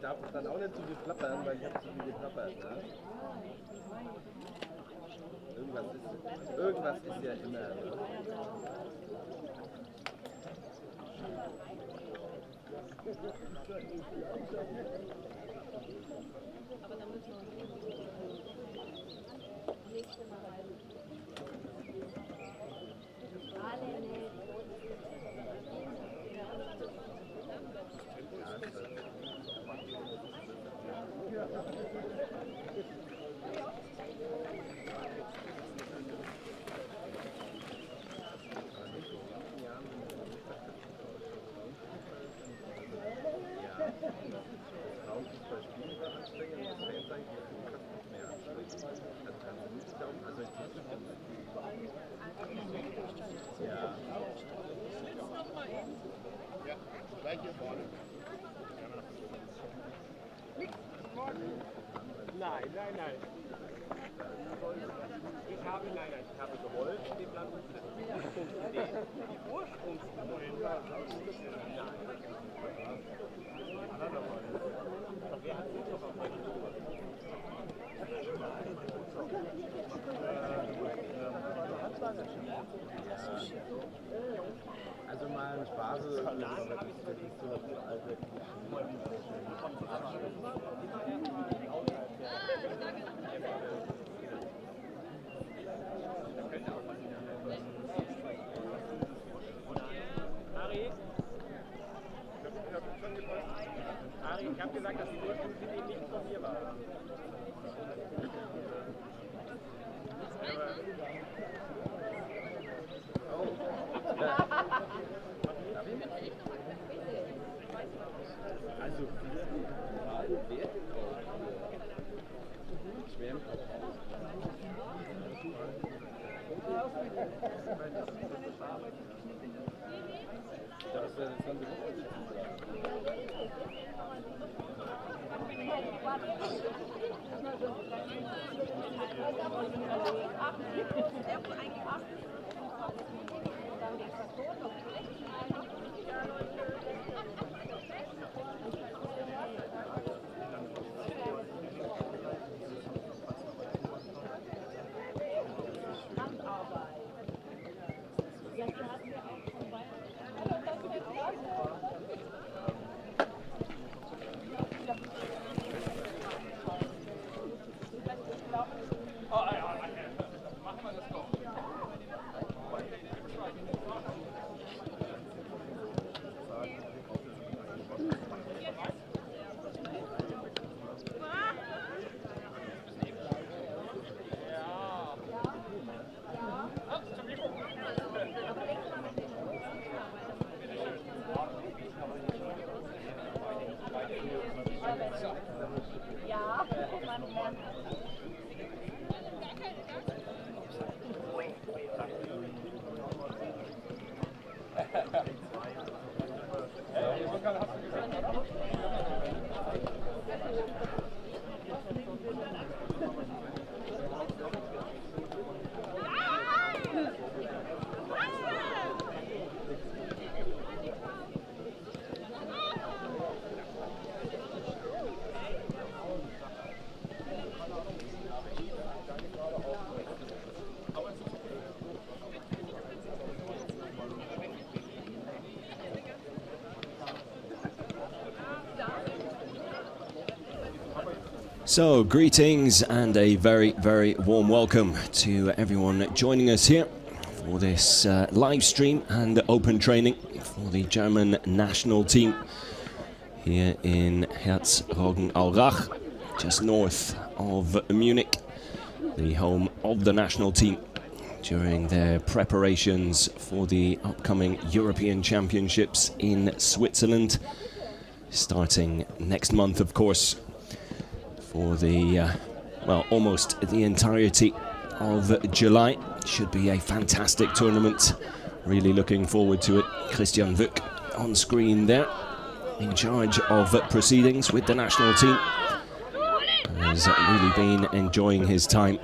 darf dann auch nicht zu viel plappern, weil ich habe zu viel geplappert. Ne? Irgendwas ist ja immer. Ne? Aber da müssen wir nächste Mal rein. Alle nicht. Nein. Ich habe gewollt, die Ursprungsidee. Die Ursprungsidee. Wer hat sich doch auf meine Tour? Also mal eine Spaß. Ari, ich habe gesagt, dass die Ursprungsidee nicht von mir war. Also schwer. Das ist das ganze So, greetings and a very, very warm welcome to everyone joining us here for this live stream and open training for the German national team here in Herzogenaurach, just north of Munich, the home of the national team during their preparations for the upcoming European Championships in Switzerland, starting next month, of course, for the, well, almost the entirety of July. Should be a fantastic tournament. Really looking forward to it. Christian Wück on screen there, in charge of proceedings with the national team. Has really been enjoying his time.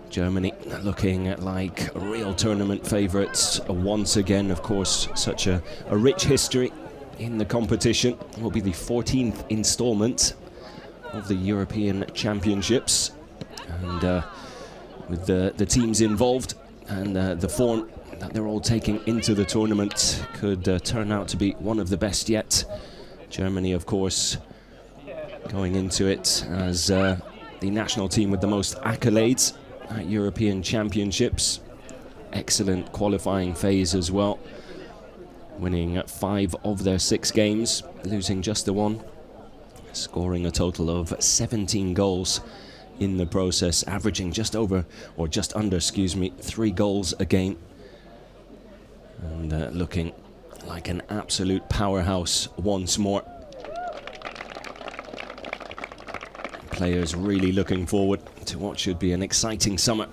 Germany looking like real tournament favourites once again. Of course, such a rich history in the competition. It will be the 14th installment of the European Championships, and with the teams involved and the form that they're all taking into the tournament, could turn out to be one of the best yet. Germany, of course, going into it as the national team with the most accolades at European Championships. Excellent qualifying phase as well, winning 5 of their 6 games, losing just the one, scoring a total of 17 goals in the process, averaging just over, or just under, excuse me, 3 goals a game, and looking like an absolute powerhouse once more. Players really looking forward to what should be an exciting summer.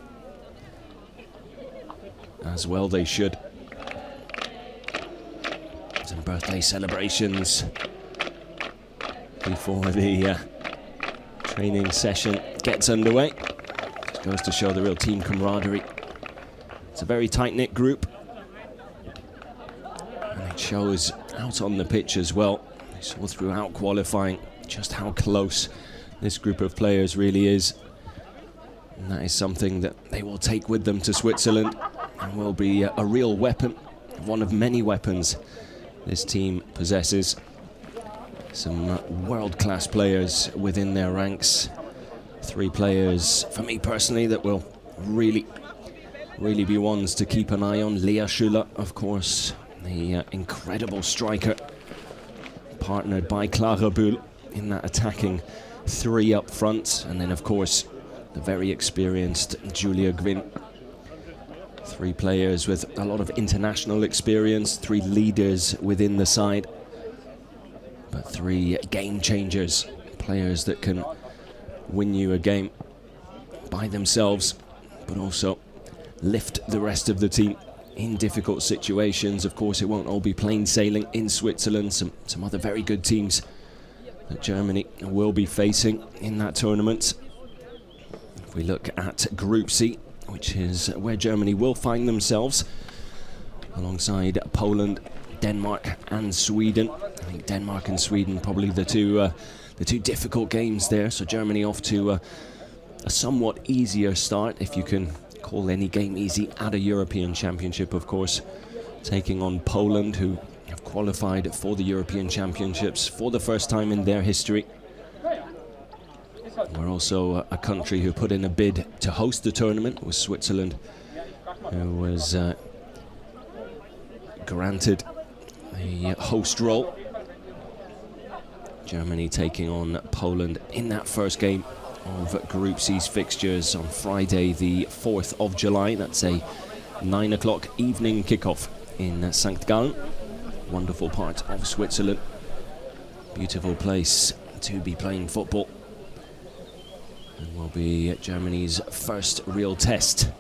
As well they should. Some birthday celebrations before the training session gets underway. It goes to show the real team camaraderie. It's a very tight-knit group, and it shows out on the pitch as well. We saw throughout qualifying just how close this group of players really is, and that is something that they will take with them to Switzerland and will be a real weapon, one of many weapons this team possesses. Some world-class players within their ranks. 3 players, for me personally, that will really be ones to keep an eye on. Lea Schüller, of course, the incredible striker, partnered by Clara Bühl in that attacking 3 up front, and then of course the very experienced Julia Gwyn. 3 players with a lot of international experience, 3 leaders within the side, but 3 game changers, players that can win you a game by themselves, but also lift the rest of the team in difficult situations. Of course, it won't all be plain sailing in Switzerland. Some other very good teams that Germany will be facing in that tournament. If we look at Group C, which is where Germany will find themselves, alongside Poland, Denmark and Sweden. I think Denmark and Sweden probably the two difficult games there, so Germany off to a somewhat easier start, if you can call any game easy at a European Championship, of course, taking on Poland, who have qualified for the European Championships for the first time in their history. We're also a country who put in a bid to host the tournament, with Switzerland, who was granted a host role. Germany taking on Poland in that first game of Group C's fixtures on Friday the 4th of July. That's a 9 o'clock evening kickoff in St. Gallen. Wonderful part of Switzerland. Beautiful place to be playing football. And will be Germany's first real test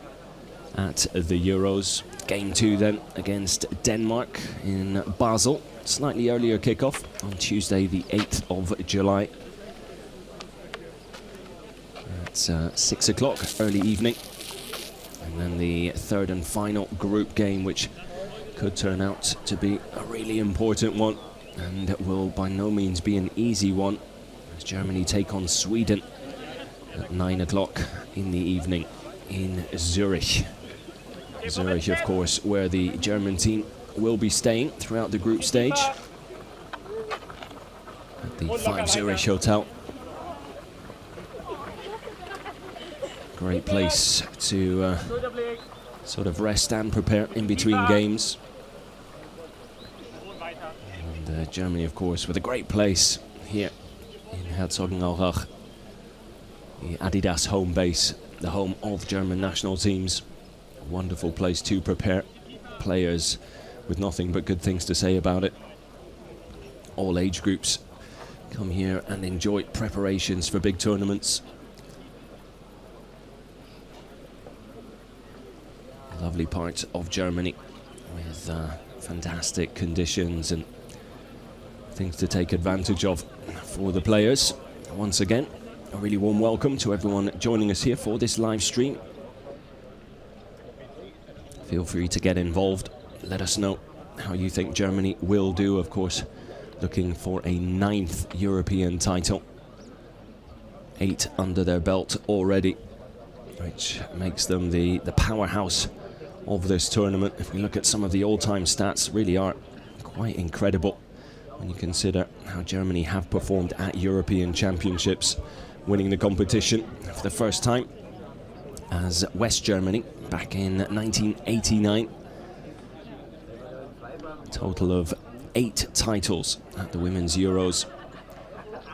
at the Euros. Game 2 then against Denmark in Basel. Slightly earlier kickoff on Tuesday the 8th of July. It's 6 o'clock, early evening. And then the 3rd and final group game, which could turn out to be a really important one, and it will by no means be an easy one, as Germany take on Sweden at 9 o'clock in the evening in Zurich. Zurich, of course, where the German team will be staying throughout the group stage at the 5 Zurich Hotel. Great place to sort of rest and prepare in between games. And Germany, of course, with a great place here in Herzogenaurach, the Adidas home base, the home of German national teams. A wonderful place to prepare. Players with nothing but good things to say about it. All age groups come here and enjoy preparations for big tournaments. Lovely part of Germany with fantastic conditions and things to take advantage of for the players. Once again, a really warm welcome to everyone joining us here for this live stream. Feel free to get involved. Let us know how you think Germany will do. Of course, looking for a 9th European title. 8 under their belt already, which makes them the powerhouse of this tournament. If we look at some of the all-time stats, really are quite incredible when you consider how Germany have performed at European Championships, winning the competition for the first time as West Germany back in 1989. A total of 8 titles at the Women's Euros,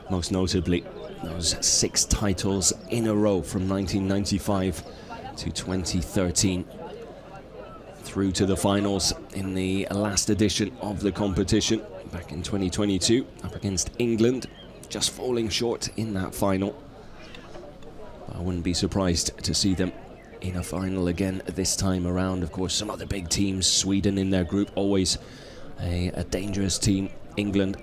most notably those 6 titles in a row from 1995 to 2013. Through to the finals in the last edition of the competition back in 2022, up against England, just falling short in that final. But I wouldn't be surprised to see them in a final again this time around. Of course, some other big teams, Sweden in their group, always a dangerous team. England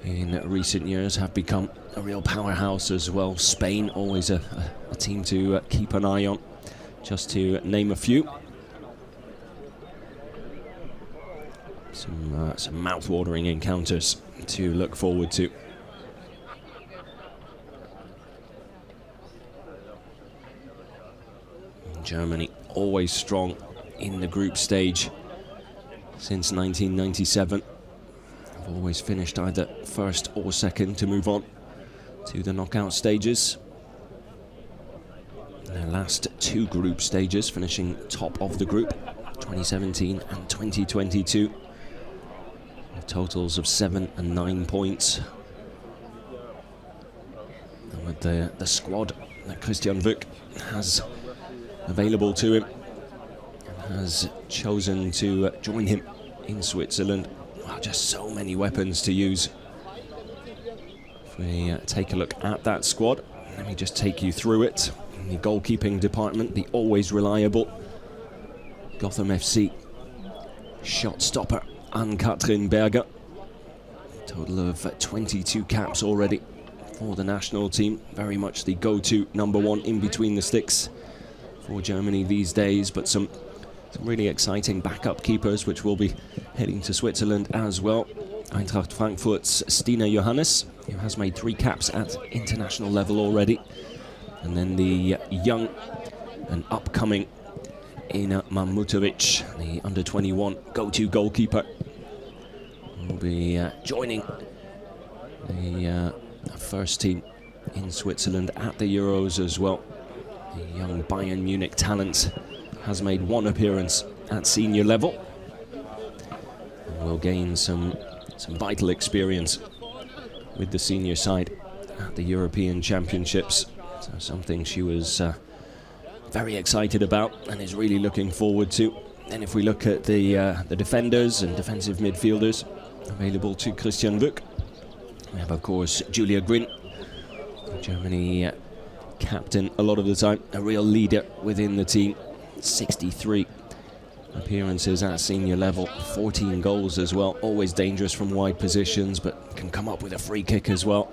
in recent years have become a real powerhouse as well. Spain, always a team to keep an eye on, just to name a few. Some mouth-watering encounters to look forward to. Germany always strong in the group stage since 1997. They've always finished either first or second to move on to the knockout stages. Their last 2 group stages finishing top of the group, 2017 and 2022. With totals of 7 and 9 points. And with the squad that Christian Wück has available to him, has chosen to join him in Switzerland. Wow, just so many weapons to use. If we take a look at that squad, let me just take you through it. In the goalkeeping department, the always reliable Gotham FC shot stopper Ann-Katrin Berger. Total of 22 caps already for the national team. Very much the go-to number 1 in between the sticks for Germany these days, but some really exciting backup keepers which will be heading to Switzerland as well. Eintracht Frankfurt's Stina Johannes, who has made 3 caps at international level already. And then the young and upcoming Ena Mamutovic, the under-21 go-to goalkeeper, will be joining the first team in Switzerland at the Euros as well. The young Bayern Munich talent has made 1 appearance at senior level and will gain some vital experience with the senior side at the European Championships. So something she was very excited about and is really looking forward to. And if we look at the defenders and defensive midfielders available to Christian Wück, we have of course Julia Grün, Germany captain a lot of the time, a real leader within the team. 63 appearances at senior level, 14 goals as well. Always dangerous from wide positions, but can come up with a free kick as well.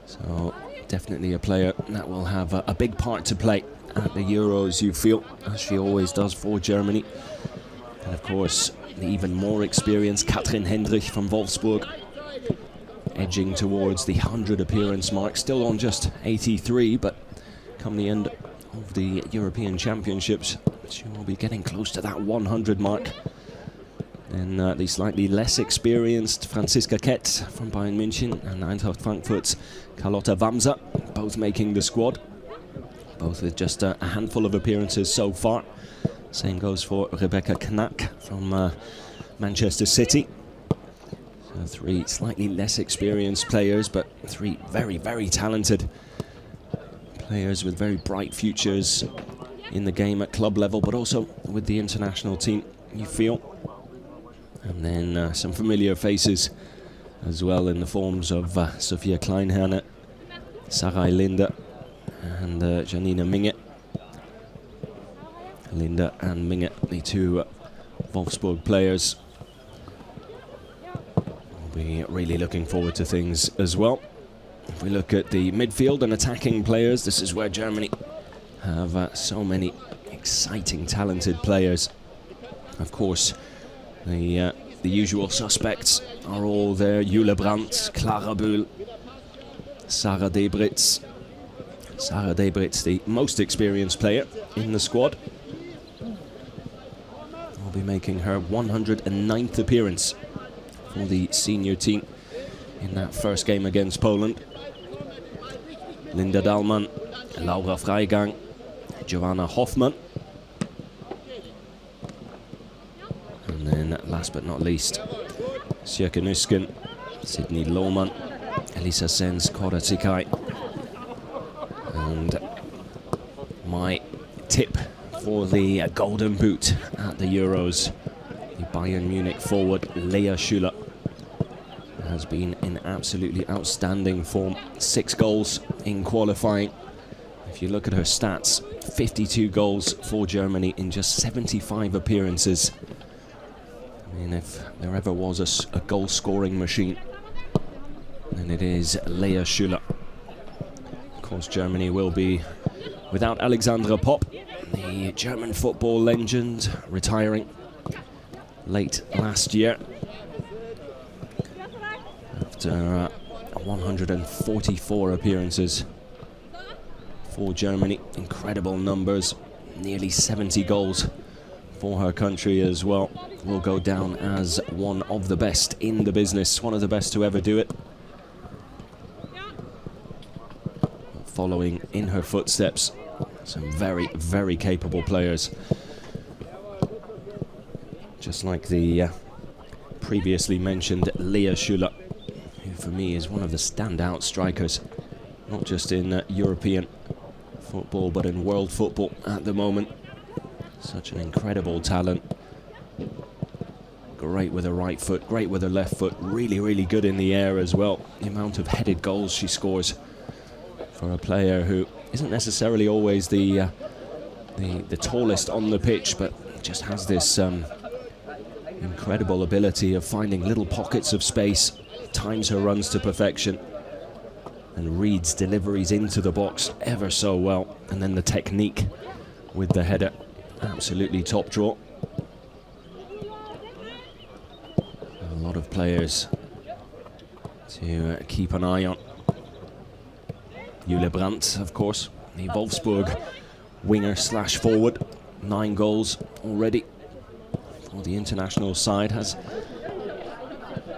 So definitely a player that will have a big part to play at the Euros, you feel, as she always does for Germany. And of course, the even more experienced Katrin Hendrich from Wolfsburg, edging towards the 100 appearance mark, still on just 83, but come the end of the European Championships, she will be getting close to that 100 mark. Then the slightly less experienced Franziska Kett from Bayern München and Eintracht Frankfurt's Carlotta Wamser, both making the squad, both with just a handful of appearances so far. Same goes for Rebecca Knack from Manchester City. So 3 slightly less experienced players, but 3 very, very talented players with very bright futures in the game at club level, but also with the international team, you feel. And then some familiar faces as well in the forms of Sophia Kleinherne, Sarai Linde and Janina Minge. Linde and Minge, the 2 Wolfsburg players, will be really looking forward to things as well. If we look at the midfield and attacking players, this is where Germany have so many exciting, talented players. Of course, the The usual suspects are all there: Jule Brandt, Clara Bühl, Sarah Debritz. Sarah Debritz, the most experienced player in the squad, will be making her 109th appearance for the senior team in that first game against Poland. Linda Dahlmann, Laura Freigang, Joanna Hoffmann. And then, last but not least, Sjöke Nysken, Sydney Lohmann, Elisa Sens, Cora Tsikai. And my tip for the Golden Boot at the Euros, the Bayern Munich forward Lea Schüller has been in absolutely outstanding form. 6 goals in qualifying. If you look at her stats, 52 goals for Germany in just 75 appearances. I mean, if there ever was a goal-scoring machine, then it is Lea Schüller. Of course, Germany will be without Alexandra Popp, the German football legend, retiring late last year after 144 appearances for Germany. Incredible numbers, nearly 70 goals for her country as well. Will go down as one of the best in the business, one of the best to ever do it. Following in her footsteps, some very, very capable players. Just like the previously mentioned Lea Schüller, who for me is one of the standout strikers, not just in European football, but in world football at the moment. Such an incredible talent. Great with her right foot, great with her left foot, really, really good in the air as well. The amount of headed goals she scores for a player who isn't necessarily always the tallest on the pitch, but just has this incredible ability of finding little pockets of space, times her runs to perfection, and reads deliveries into the box ever so well. And then the technique with the header, absolutely top draw. A lot of players to keep an eye on. Jule Brandt, of course, the Wolfsburg winger slash forward. 9 goals already for the international side. Has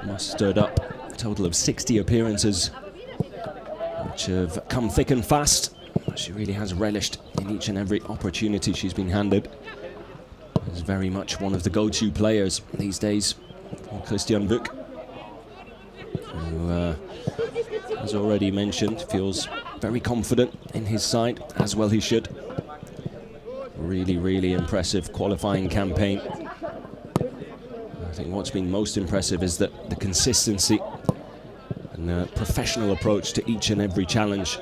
mustered up a total of 60 appearances, which have come thick and fast. She really has relished in each and every opportunity she's been handed. Is very much one of the go-to players these days for Christian Buch, who, as already mentioned, feels very confident in his side, as well he should. Really, really impressive qualifying campaign. I think what's been most impressive is that the consistency and the professional approach to each and every challenge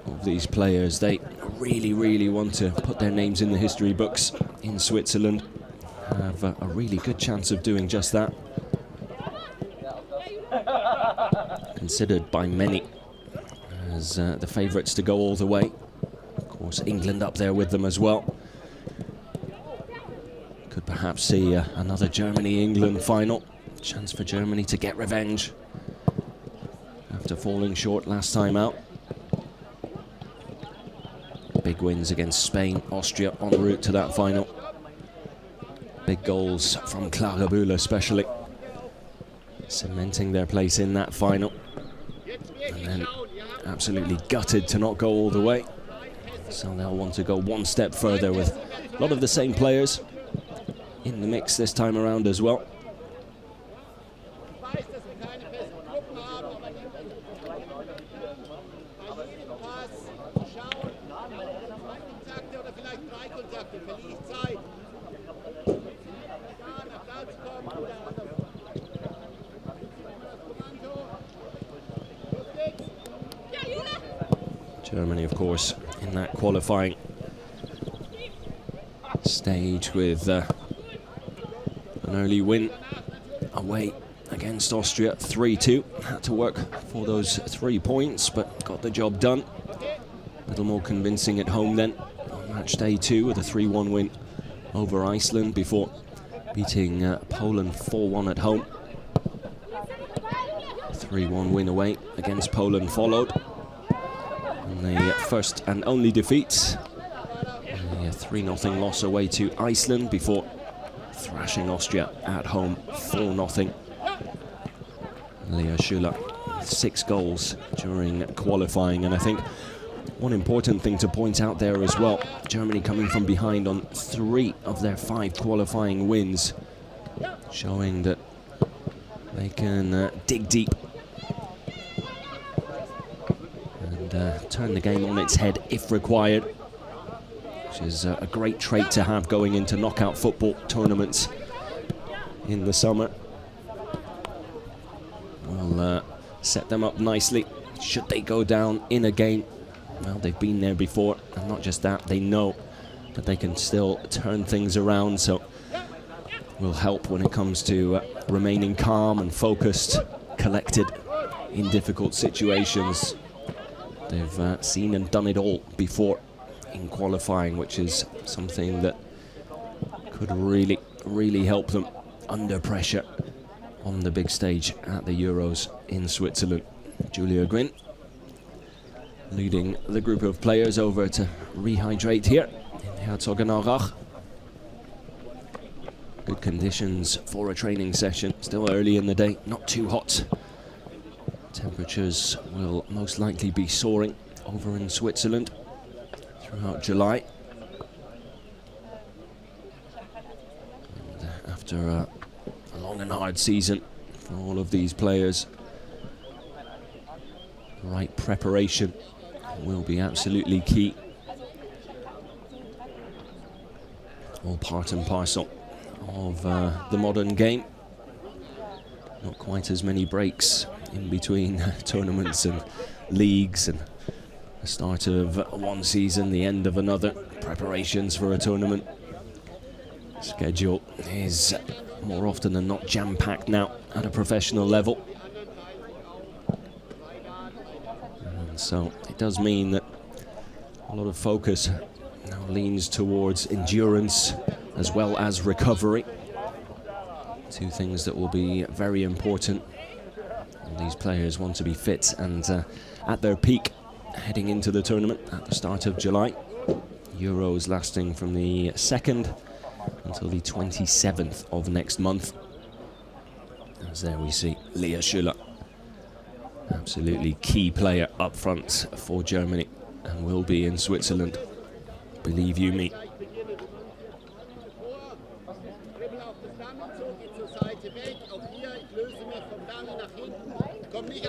of these players. They really, really want to put their names in the history books in Switzerland. Have a really good chance of doing just that. Considered by many as the favourites to go all the way. Of course, England up there with them as well. Could perhaps see another Germany-England final. Chance for Germany to get revenge after falling short last time out. Big wins against Spain, Austria en route to that final. Big goals from Clara Bühl especially, cementing their place in that final. And then absolutely gutted to not go all the way. So they'll want to go one step further with a lot of the same players in the mix this time around as well. Germany, of course, in that qualifying stage with an early win away against Austria, 3-2. Had to work for those 3 points, but got the job done. A little more convincing at home then on match day 2 with a 3-1 win over Iceland before beating Poland 4-1 at home. 3-1 win away against Poland followed. And the first and only defeat, a 3-0 loss away to Iceland before thrashing Austria at home 4-0. Lea Schüller, 6 goals during qualifying, and I think one important thing to point out there as well, Germany coming from behind on 3 of their 5 qualifying wins, showing that they can dig deep and turn the game on its head if required, which is a great trait to have going into knockout football tournaments in the summer. Will set them up nicely should they go down in a game. Well, they've been there before, and not just that, they know that they can still turn things around, so will help when it comes to remaining calm and focused, collected in difficult situations. They've seen and done it all before in qualifying, which is something that could really, really help them under pressure on the big stage at the Euros in Switzerland. Julia Gryn leading the group of players over to rehydrate here in Herzogenaurach. Good conditions for a training session, still early in the day, not too hot. Temperatures will most likely be soaring over in Switzerland throughout July. And after a long and hard season for all of these players, the right preparation will be absolutely key. All part and parcel of the modern game. Not quite as many breaks in between tournaments and leagues, and the start of one season, the end of another, preparations for a tournament. Schedule is more often than not jam-packed now at a professional level. And so it does mean that a lot of focus now leans towards endurance as well as recovery. 2 things that will be very important. These players want to be fit and at their peak heading into the tournament at the start of July. Euros lasting from the 2nd until the 27th of next month. As there we see Lea Schüller, absolutely key player up front for Germany, and will be in Switzerland, believe you me.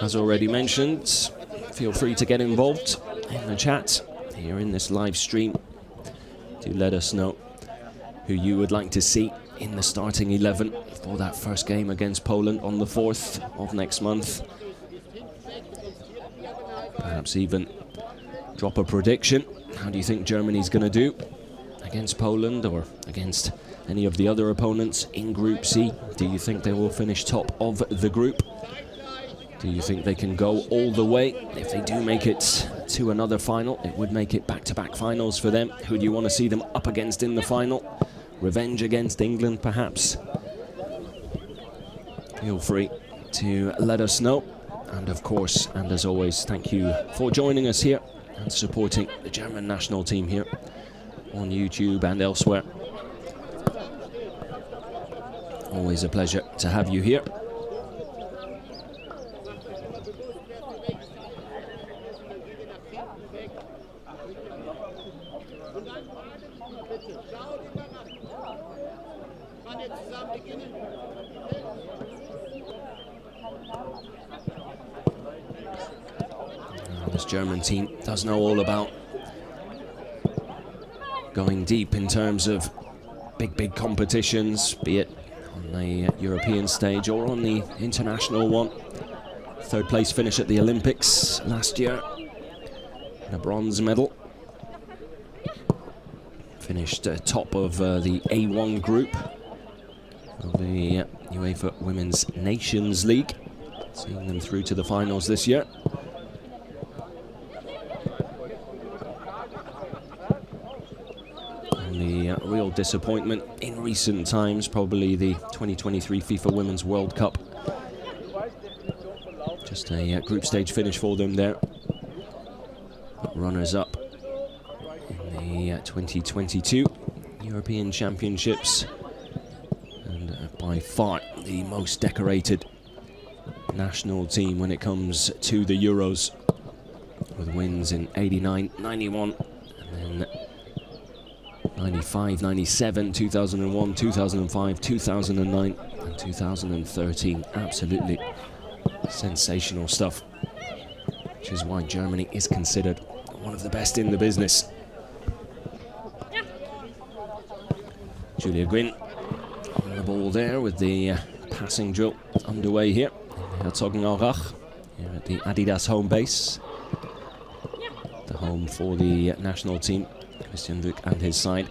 As already mentioned, feel free to get involved in the chat here in this live stream. Do let us know who you would like to see in the starting 11 for that first game against Poland on the 4th of next month. Perhaps even drop a prediction. How do you think Germany's going to do against Poland or against any of the other opponents in Group C? Do you think they will finish top of the group? Do you think they can go all the way? If they do make it to another final, it would make it back-to-back finals for them. Who do you want to see them up against in the final? Revenge against England, perhaps? Feel free to let us know. And of course, and as always, thank you for joining us here and supporting the German national team here on YouTube and elsewhere. Always a pleasure to have you here. This German team does know all about going deep in terms of big competitions, be it on the European stage or on the international one. 3rd place finish at the Olympics last year, and a bronze medal. Finished top of the A1 group of the UEFA Women's Nations League, seeing them through to the finals this year. real disappointment in recent times, probably the 2023 FIFA Women's World Cup. Just a group stage finish for them there. Runners-up in the 2022 European Championships, and by far the most decorated national team when it comes to the Euros, with wins in 89, 91, and then 95, 97, 2001, 2005, 2009, and 2013. Absolutely sensational stuff, which is why Germany is considered one of the best in the business. Julia Gwynn on the ball there with the passing drill underway here. Herzogenaurach, here at the Adidas home base. The home for the national team, Christian Wück and his side.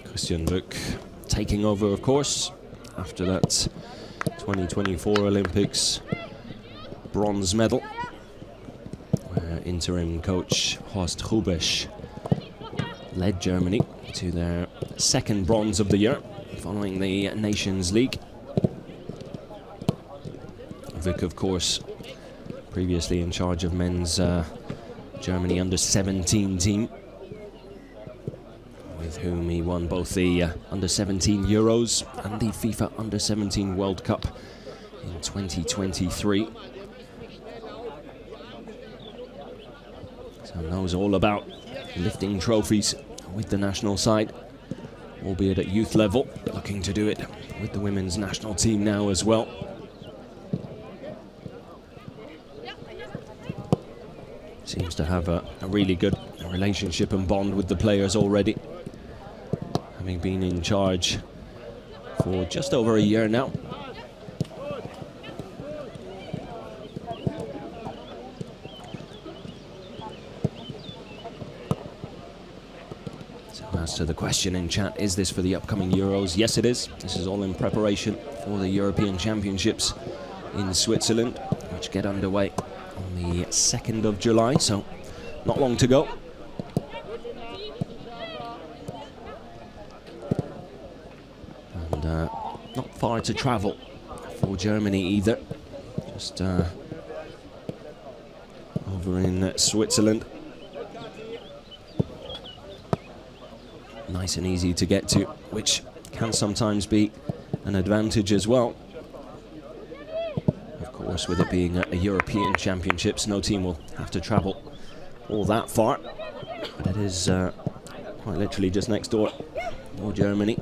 Christian Wück taking over, of course, after that 2024 Olympics bronze medal, where interim coach Horst Hrubesch led Germany to their second bronze of the year, following the Nations League. Wück, of course, previously in charge of men's Germany under-17 team, with whom he won both the under-17 Euros and the FIFA under-17 World Cup in 2023. So knows all about lifting trophies with the national side, albeit at youth level, looking to do it with the women's national team now as well. Seems to have a really good relationship and bond with the players already, having been in charge for just over a year now. So as to the question in chat, is this for the upcoming Euros? Yes, it is. This is all in preparation for the European Championships in Switzerland, which get underway on the 2nd of July, so not long to go. And not far to travel for Germany either, just over in Switzerland. Nice and easy to get to, which can sometimes be an advantage as well. Of course, with it being a European Championships, no team will have to travel all that far, but it is quite literally just next door for Germany.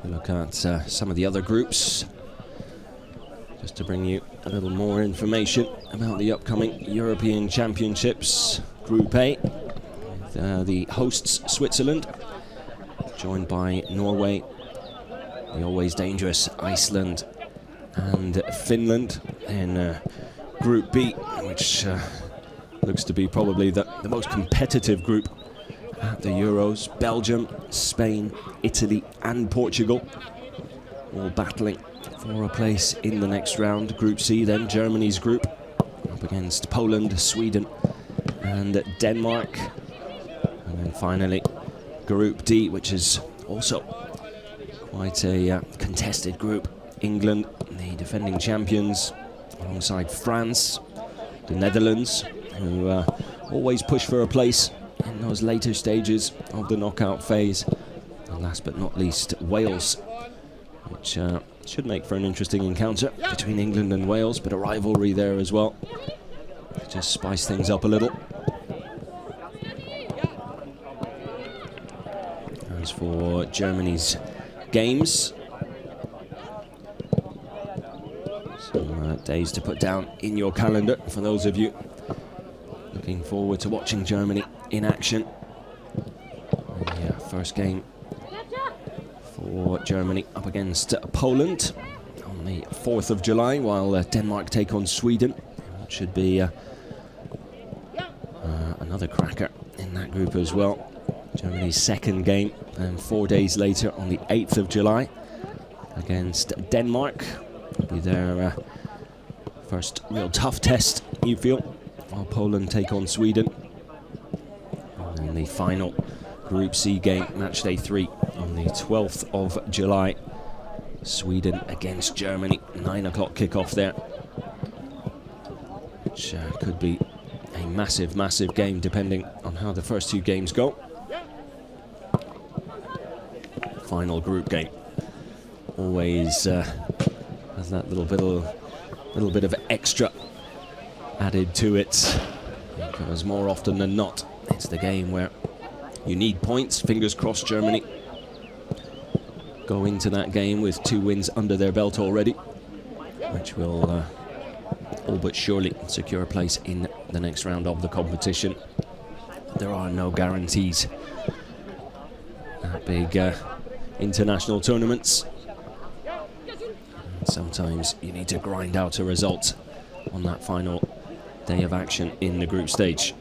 We look at some of the other groups, just to bring you a little more information about the upcoming European Championships. Group A, with, the hosts Switzerland, joined by Norway, the always dangerous Iceland and Finland. In Group B, which looks to be probably the most competitive group at the Euros, Belgium, Spain, Italy and Portugal, all battling for a place in the next round. Group C then, Germany's group, up against Poland, Sweden and Denmark. And then finally Group D, which is also quite a contested group. England, the defending champions, alongside France, the Netherlands, who always push for a place in those later stages of the knockout phase. And last but not least, Wales, which should make for an interesting encounter between England and Wales, but a rivalry there as well, to just spice things up a little. As for Germany's games, Days to put down in your calendar for those of you looking forward to watching Germany in action. The first game for Germany up against Poland on the 4th of July, while Denmark take on Sweden. It should be another cracker in that group as well. Germany's second game, and 4 days later on the 8th of July against Denmark. It'll be their first real tough test, you feel, while Poland take on Sweden. And then the final Group C game, match day 3 on the 12th of July. Sweden against Germany, 9 o'clock kickoff there, which could be a massive, massive game depending on how the first 2 games go. Final group game always has that little bit of extra added to it, because more often than not it's the game where you need points. Fingers crossed Germany go into that game with 2 wins under their belt already, which will all but surely secure a place in the next round of the competition. There are no guarantees at big international tournaments. And sometimes you need to grind out a result on that final day of action in the group stage.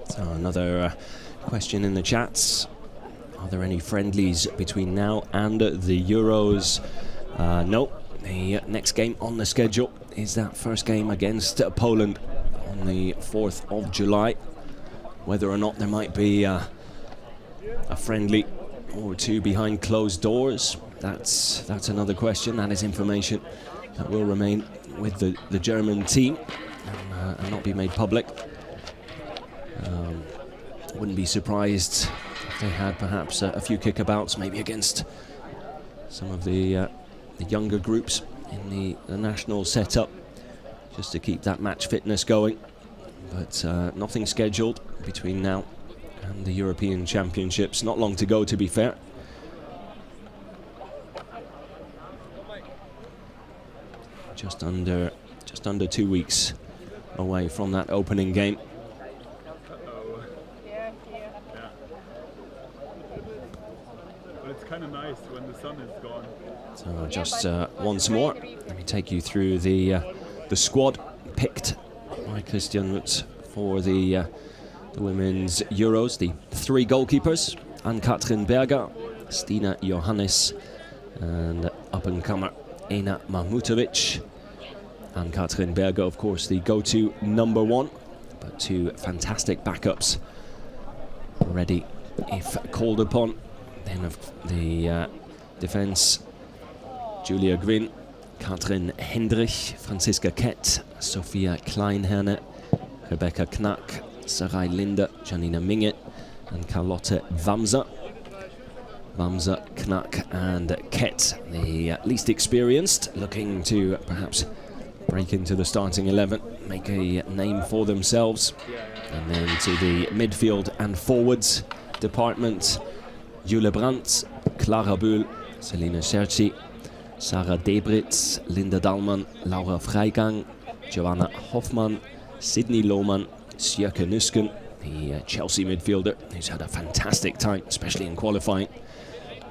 So another question in the chats: are there any friendlies between now and the Euros? No. The next game on the schedule is that first game against Poland on the 4th of July. Whether or not there might be a friendly or 2 behind closed doors, that's another question. That is information that will remain with the German team and not be made public. Wouldn't be surprised if they had perhaps a few kickabouts, maybe against some of the younger groups in the national setup, just to keep that match fitness going. But nothing scheduled between now and the European Championships. Not long to go, to be fair. Just under 2 weeks away from that opening game. Kind of nice when the sun is gone. So just once more, let me take you through the squad picked by Christian Lutz for the women's Euros. The 3 goalkeepers: Ann-Katrin Berger, Stina Johannes, and up-and-comer Ena Mahmutovic. Ann-Katrin Berger, of course, the go-to number 1, but 2 fantastic backups ready if called upon. Then of the defence: Julia Gwynn, Katrin Hendrich, Franziska Kett, Sophia Kleinherne, Rebecca Knack, Sarai Linde, Janina Minge, and Carlotte Wamser. Wamser, Knack and Kett, the least experienced, looking to perhaps break into the starting 11, make a name for themselves. And then to the midfield and forwards department: Jule Brandt, Clara Bühl, Selina Scherzi, Sarah Debritz, Linda Dahlmann, Laura Freigang, Joanna Hoffmann, Sydney Lohmann, Sjöke Nüsken, the Chelsea midfielder who's had a fantastic time, especially in qualifying,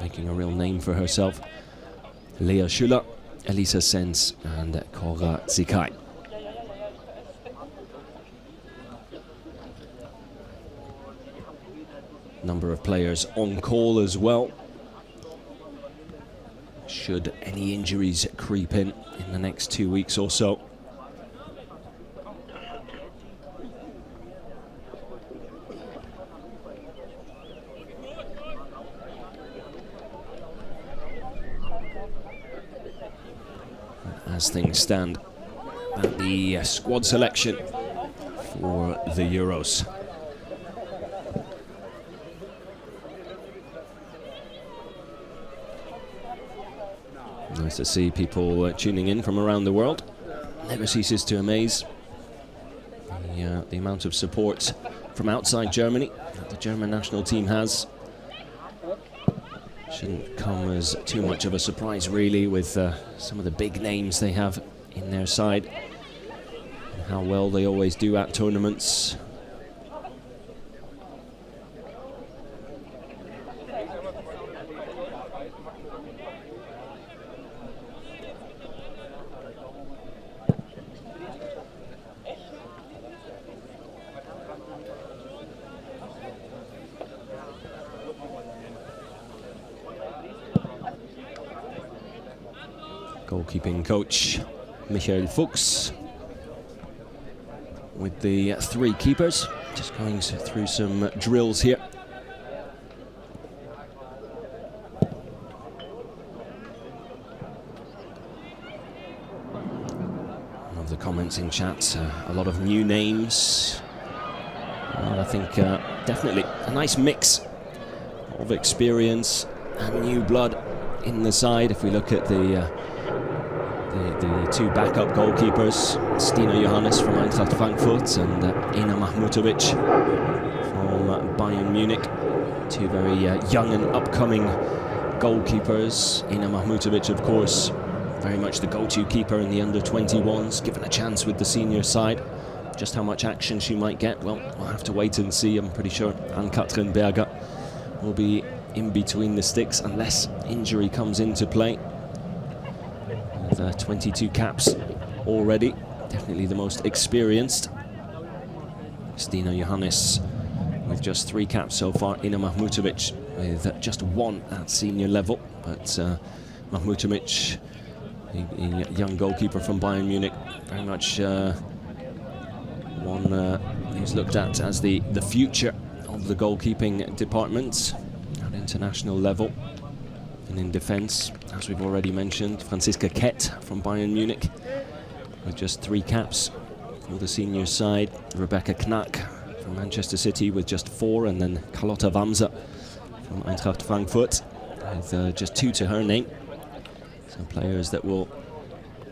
making a real name for herself, Lea Schüller, Elisa Sens and Cora Zikai. Number of players on call as well, should any injuries creep in the next 2 weeks or so. As things stand, the squad selection for the Euros. Nice to see people tuning in from around the world. Never ceases to amaze the amount of support from outside Germany that the German national team has. Shouldn't come as too much of a surprise, really, with some of the big names they have in their side and how well they always do at tournaments. Goalkeeping coach Michael Fuchs with the 3 keepers, just going through some drills here. One of the comments in chat, a lot of new names. Well, I think definitely a nice mix of experience and new blood in the side. If we look at the 2 backup goalkeepers, Stino Johannes from Eintracht Frankfurt and Ena Mahmutovic from Bayern Munich. 2 very young and upcoming goalkeepers. Ena Mahmutovic, of course, very much the go-to keeper in the under-21s, given a chance with the senior side. Just how much action she might get, well, we'll have to wait and see. I'm pretty sure Ann-Katrin Berger will be in between the sticks unless injury comes into play. With 22 caps already, definitely the most experienced. Stino Johannes with just 3 caps so far. Ina Mahmutovic with just 1 at senior level, but Mahmutovic, a young goalkeeper from Bayern Munich, very much one who's looked at as the future of the goalkeeping department at international level. And in defence, as we've already mentioned, Franziska Kett from Bayern Munich with just 3 caps for the senior side. Rebecca Knack from Manchester City with just 4, and then Carlotta Wamser from Eintracht Frankfurt with just 2 to her name. So players that will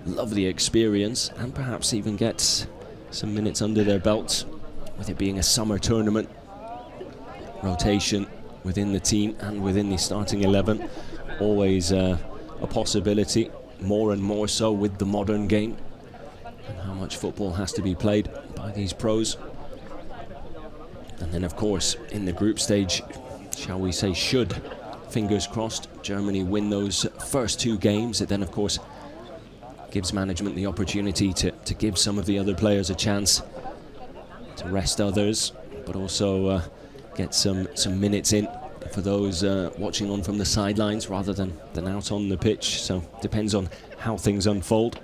love the experience and perhaps even get some minutes under their belt, with it being a summer tournament. Rotation within the team and within the starting 11, always a possibility, more and more so with the modern game and how much football has to be played by these pros. And then of course in the group stage, shall we say, should, fingers crossed, Germany win those first 2 games, it then of course gives management the opportunity to give some of the other players a chance to rest others, but also get some minutes in for those watching on from the sidelines rather than out on the pitch. So depends on how things unfold.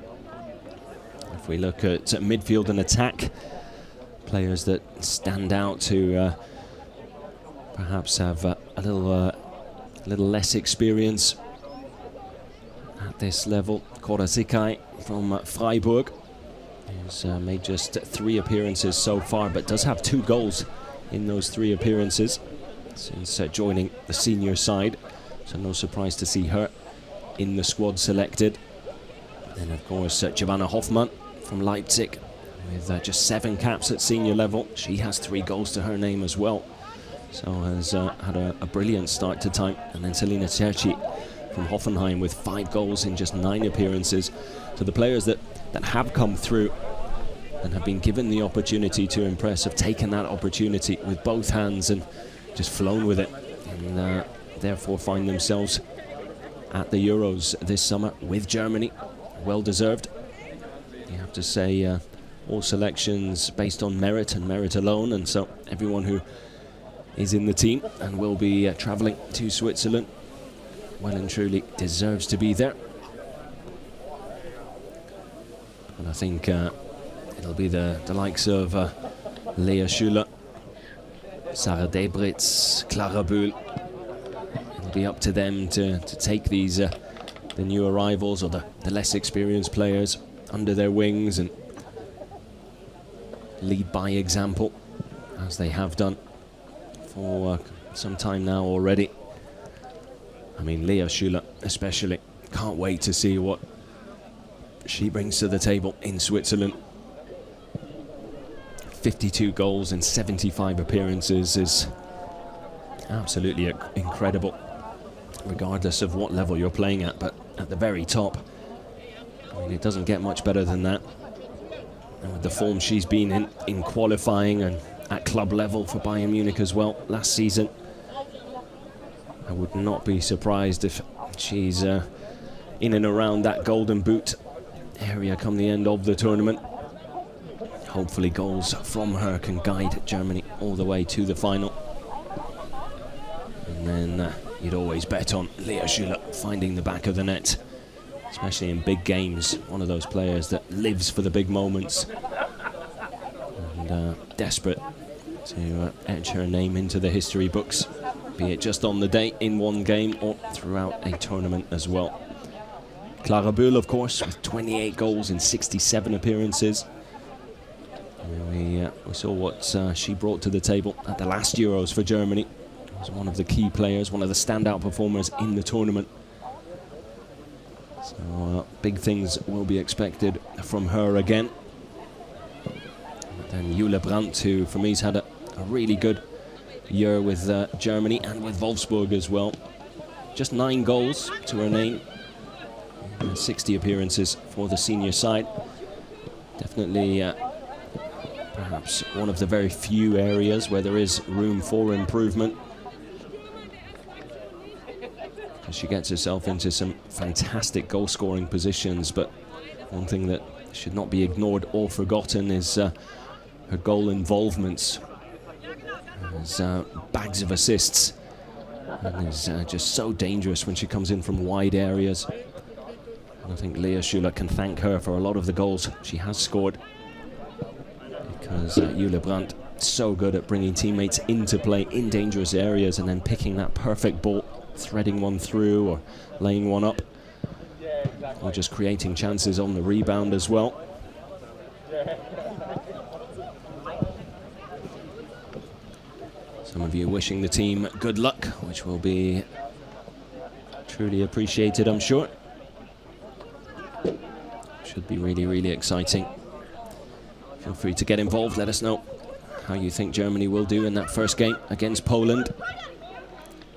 If we look at midfield and attack, players that stand out to perhaps have a little less experience at this level. Cora Zikai from Freiburg, who's made just 3 appearances so far, but does have 2 goals in those 3 appearances since joining the senior side, so no surprise to see her in the squad selected. Then of course Giovanna Hoffmann from Leipzig with just 7 caps at senior level. She has 3 goals to her name as well, so has had a brilliant start to time. And then Selina Cerci from Hoffenheim with 5 goals in just 9 appearances. So the players that have come through and have been given the opportunity to impress have taken that opportunity with both hands and just flown with it, and therefore find themselves at the Euros this summer with Germany. Well deserved, you have to say. All selections based on merit and merit alone, and so everyone who is in the team and will be travelling to Switzerland well and truly deserves to be there. And I think it'll be the likes of Lea Schüller, Sarah Debritz, Clara Bühl. It'll be up to them to take these the new arrivals or the less experienced players under their wings and lead by example, as they have done for some time now already. I mean, Lea Schüller especially Can't wait to see what she brings to the table in Switzerland. 52 goals in 75 appearances is absolutely incredible, regardless of what level you're playing at, but at the very top, I mean, it doesn't get much better than that. And with the form she's been in qualifying and at club level for Bayern Munich as well last season, I would not be surprised if she's in and around that golden boot area come the end of the tournament. Hopefully goals from her can guide Germany all the way to the final. And then you'd always bet on Lea Schüller finding the back of the net, especially in big games. One of those players that lives for the big moments and desperate to etch her name into the history books, be it just on the day in one game or throughout a tournament as well. Clara Bühl, of course, with 28 goals in 67 appearances. We saw what she brought to the table at the last Euros for Germany. Was one of the key players, one of the standout performers in the tournament. So big things will be expected from her again. And then Jule Brandt, who for me has had a really good year with Germany and with Wolfsburg as well. Just 9 goals to her name, 60 appearances for the senior side. Definitely perhaps one of the very few areas where there is room for improvement, because she gets herself into some fantastic goal-scoring positions. But one thing that should not be ignored or forgotten is her goal involvements. There's bags of assists, and is just so dangerous when she comes in from wide areas. And I think Lea Schüller can thank her for a lot of the goals she has scored, because Jule Brandt is so good at bringing teammates into play in dangerous areas and then picking that perfect ball, threading one through or laying one up, or just creating chances on the rebound as well. Some of you wishing the team good luck, which will be truly appreciated, I'm sure. Should be really, really exciting. Feel free to get involved. Let us know how you think Germany will do in that first game against Poland.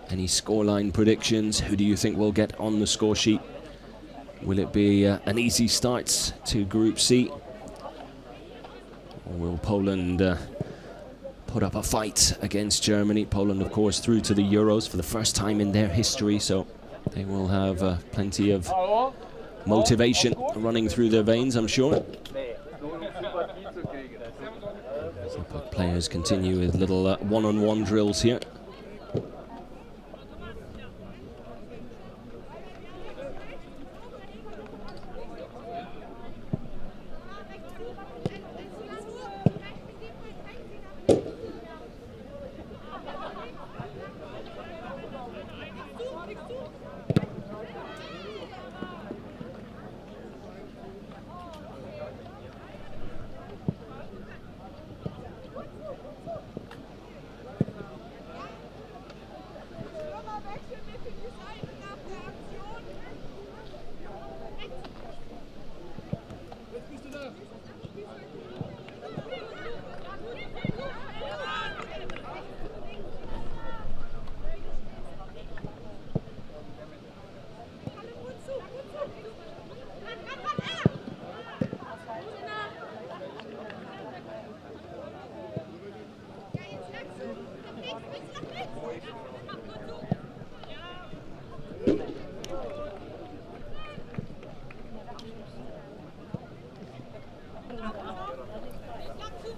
Any scoreline predictions? Who do you think will get on the score sheet? Will it be an easy start to Group C? Or will Poland put up a fight against Germany? Poland, of course, through to the Euros for the first time in their history, so they will have plenty of motivation running through their veins, I'm sure. Players continue with little one-on-one drills here.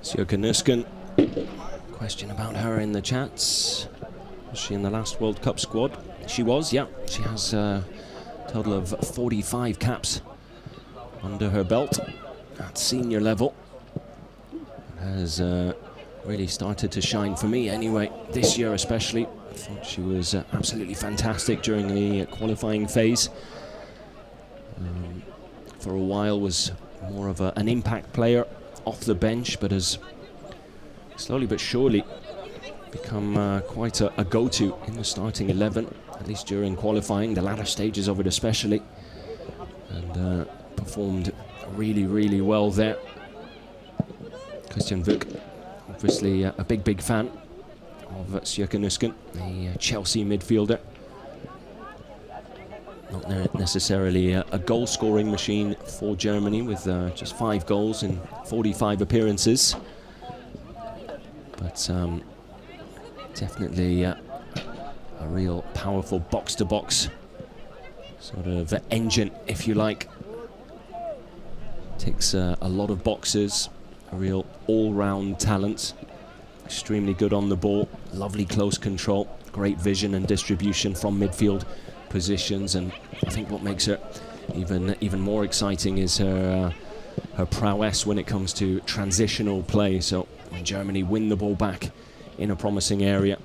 Sjoeke Nusken, question about her in the chats. Was she in the last World Cup squad? She was, yeah. She has a total of 45 caps under her belt at senior level. Has really started to shine for me anyway, this year especially. I thought she was absolutely fantastic during the qualifying phase. For a while was more of an impact player off the bench, but has slowly but surely become quite a go-to in the starting 11, at least during qualifying, the latter stages of it especially. and performed really, really well there. Christian Wück, obviously a big fan of Sjökenusken, the Chelsea midfielder. Not necessarily a goal-scoring machine for Germany, with just 5 goals in 45 appearances. But definitely a real powerful box-to-box sort of engine, if you like. Ticks a lot of boxes, a real all-round talent. Extremely good on the ball, lovely close control, great vision and distribution from midfield positions, and I think what makes her even more exciting is her prowess when it comes to transitional play. So when Germany win the ball back in a promising area,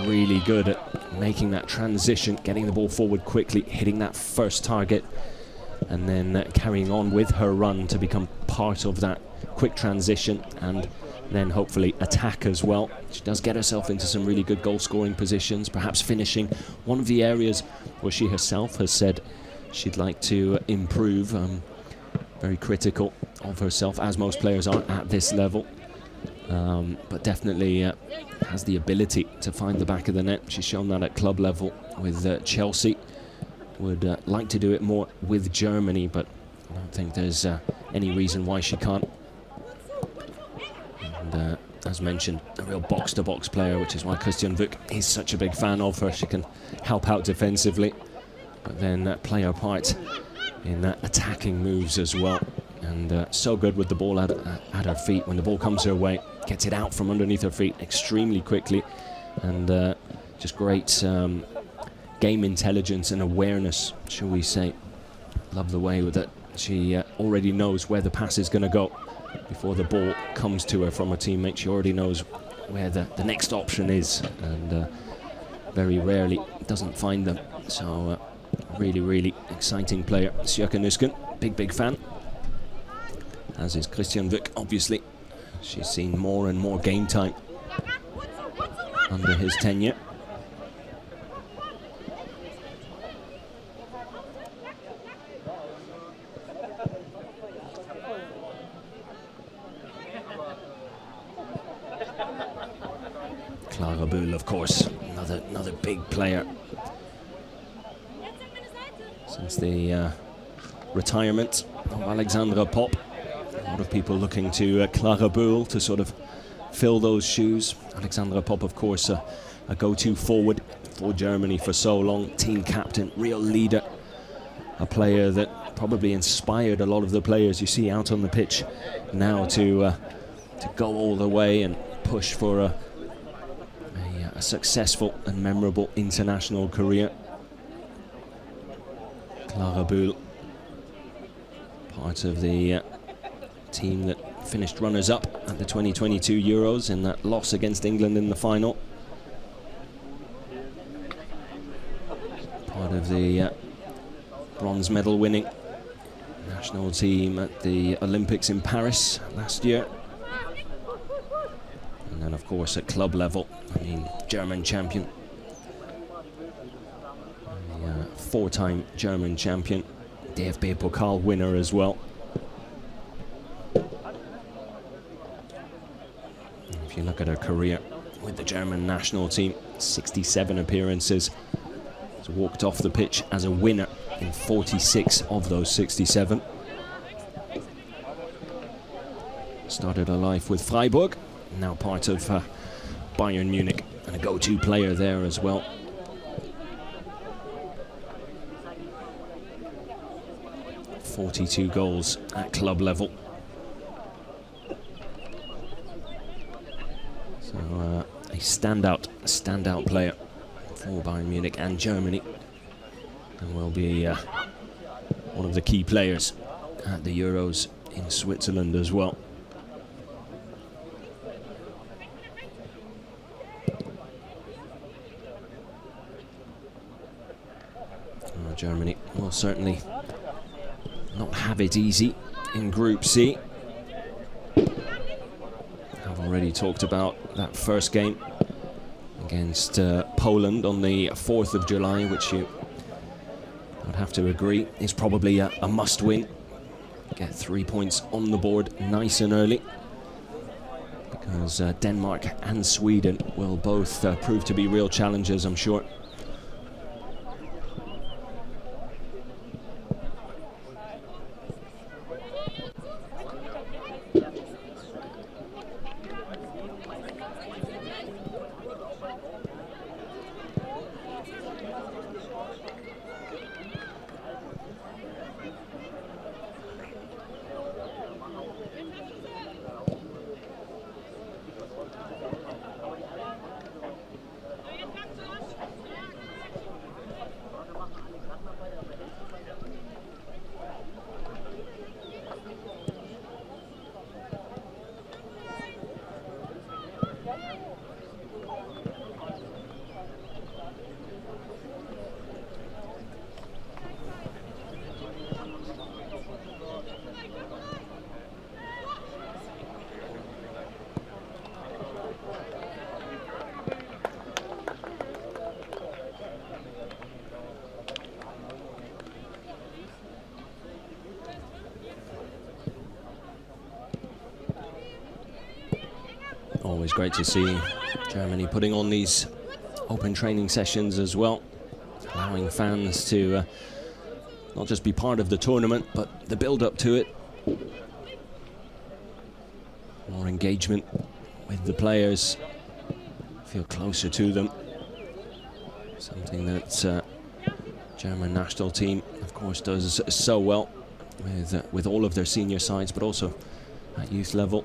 really good at making that transition, getting the ball forward quickly, hitting that first target, and then carrying on with her run to become part of that quick transition and then hopefully attack as well. She does get herself into some really good goal-scoring positions, perhaps finishing, one of the areas where she herself has said she'd like to improve. Very critical of herself, as most players are at this level, but definitely has the ability to find the back of the net. She's shown that at club level with Chelsea. Would like to do it more with Germany, but I don't think there's any reason why she can't. And as mentioned, a real box-to-box player, which is why Christian Wück is such a big fan of her. She can help out defensively, but then play her part in attacking moves as well. And so good with the ball at her feet. When the ball comes her way, gets it out from underneath her feet extremely quickly, and just great game intelligence and awareness, shall we say. Love the way that she already knows where the pass is going to go before the ball comes to her from her teammate. She already knows where the next option is, and very rarely doesn't find them. So really exciting player, Sjökenusken. Big fan, as is Christian Wück, obviously. She's seen more and more game time under his tenure. Clara Bühl, of course, another big player. Since the retirement of Alexandra Popp, a lot of people looking to Clara Bühl to sort of fill those shoes. Alexandra Popp, of course, a go-to forward for Germany for so long, team captain, real leader, a player that probably inspired a lot of the players you see out on the pitch now to go all the way and push for a successful and memorable international career. Clara Bühl, part of the team that finished runners-up at the 2022 Euros in that loss against England in the final. Part of the bronze medal winning national team at the Olympics in Paris last year. And then, of course, at club level, I mean, German champion. A 4-time German champion, DFB Pokal winner as well. If you look at her career with the German national team, 67 appearances. She's walked off the pitch as a winner in 46 of those 67. Started her life with Freiburg, now part of Bayern Munich, and a go-to player there as well. ...42 goals at club level. So a standout player for Bayern Munich and Germany, and will be one of the key players at the Euros in Switzerland as well. Germany will certainly not have it easy in Group C. I've already talked about that first game against Poland on the 4th of July, which you I'd have to agree, is probably a must-win. Get 3 points on the board nice and early, because Denmark and Sweden will both prove to be real challengers, I'm sure. Always great to see Germany putting on these open training sessions as well, allowing fans to not just be part of the tournament, but the build-up to it. More engagement with the players, feel closer to them. Something that German national team, of course, does so well with all of their senior sides, but also at youth level.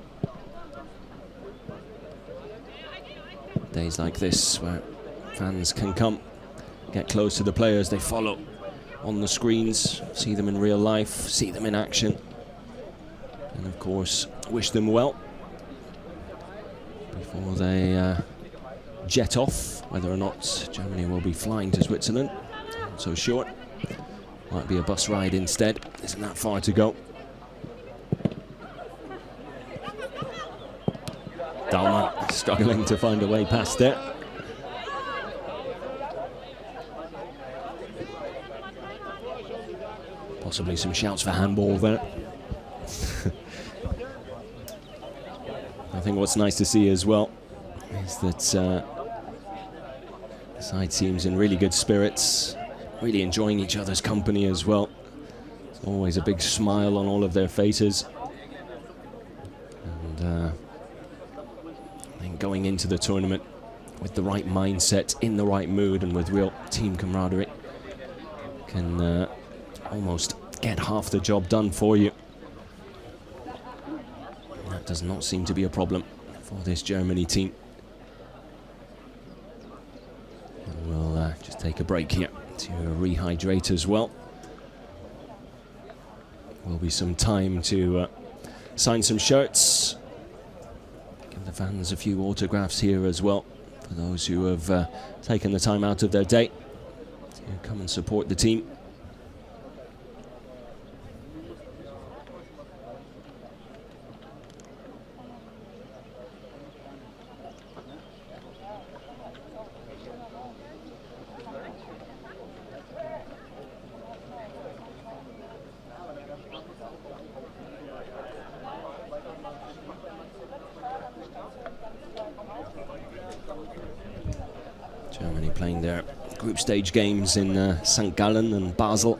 Days like this where fans can come, get close to the players they follow on the screens, see them in real life, see them in action, and of course wish them well before they jet off. Whether or not Germany will be flying to Switzerland, not so sure. Might be a bus ride instead, isn't that far to go. Dalman struggling to find a way past there. Possibly some shouts for handball there. I think what's nice to see as well is that the side seems in really good spirits, really enjoying each other's company as well. There's always a big smile on all of their faces. And going into the tournament with the right mindset, in the right mood, and with real team camaraderie, can almost get half the job done for you. That does not seem to be a problem for this Germany team. And we'll just take a break here to rehydrate as well. Will be some time to sign some shirts, give the fans a few autographs here as well, for those who have taken the time out of their day to come and support the team. Germany playing their group stage games in St. Gallen and Basel,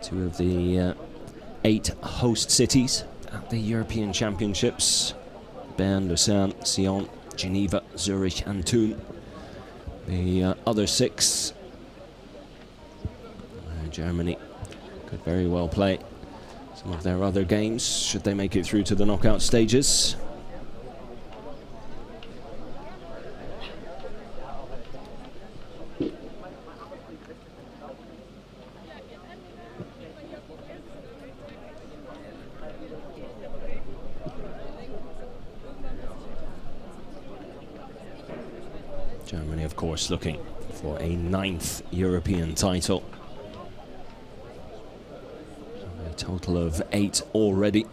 two of the 8 host cities at the European Championships: Bern, Lucerne, Sion, Geneva, Zurich and Thun. The other 6, Germany could very well play some of their other games should they make it through to the knockout stages. Germany, of course, looking for a 9th European title. A total of 8 already.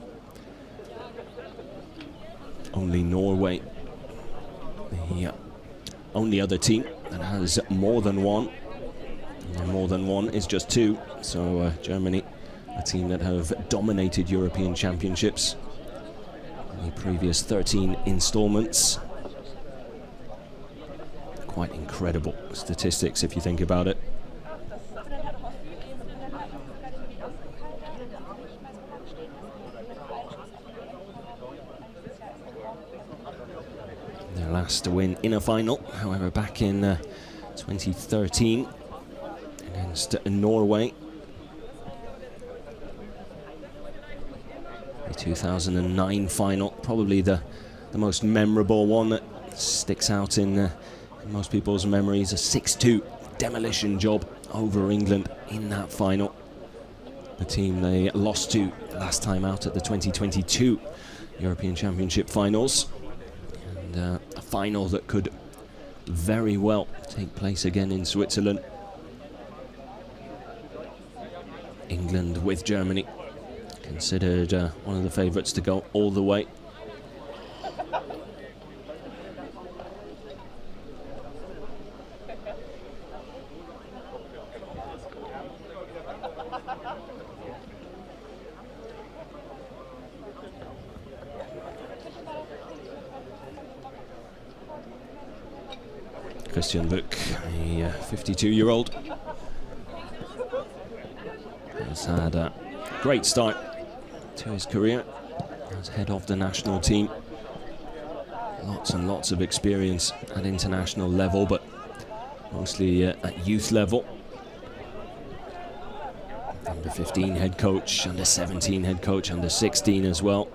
Only Norway, the only other team that has more than one. And more than one is just two. So Germany, a team that have dominated European championships in the previous 13 installments. Quite incredible statistics if you think about it. Their last win in a final, however, back in 2013 against Norway. The 2009 final, probably the most memorable one that sticks out in most people's memories. A 6-2 demolition job over England in that final. The team they lost to last time out at the 2022 European Championship finals. And a final that could very well take place again in Switzerland. England with Germany, considered one of the favourites to go all the way. Christian Buch, a 52-year-old, has had a great start to his career as head of the national team. Lots and lots of experience at international level, but mostly at youth level. Under 15 head coach, under 17 head coach, under 16 as well.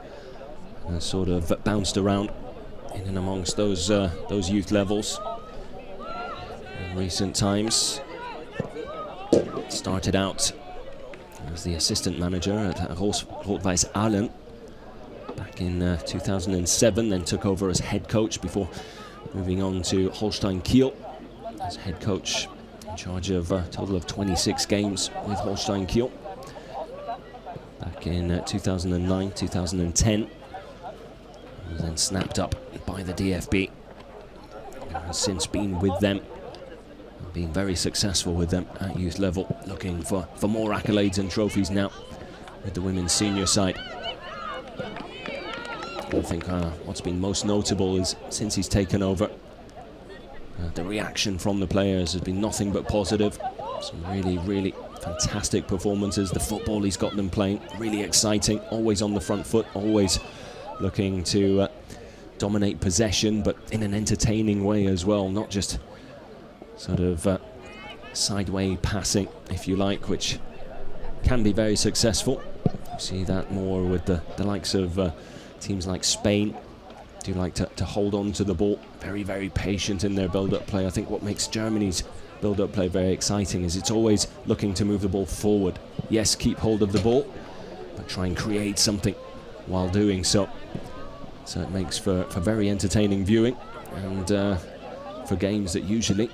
And sort of bounced around in and amongst those youth levels. In recent times, started out as the assistant manager at Rot-Weiß Aalen back in 2007, then took over as head coach before moving on to Holstein Kiel as head coach, in charge of a total of 26 games with Holstein Kiel. Back in 2009, 2010, was then snapped up by the DFB. Has since been with them, being very successful with them at youth level, looking for more accolades and trophies now with the women's senior side. I think what's been most notable is since he's taken over, the reaction from the players has been nothing but positive. Some really fantastic performances. The football he's got them playing, really exciting, always on the front foot, always looking to dominate possession, but in an entertaining way as well, not just sort of sideway passing, if you like, which can be very successful. You see that more with the likes of teams like Spain. Do like to hold on to the ball, very patient in their build-up play. I think what makes Germany's build-up play very exciting is it's always looking to move the ball forward. Yes, keep hold of the ball, but try and create something while doing so. So it makes for very entertaining viewing, and for games that usually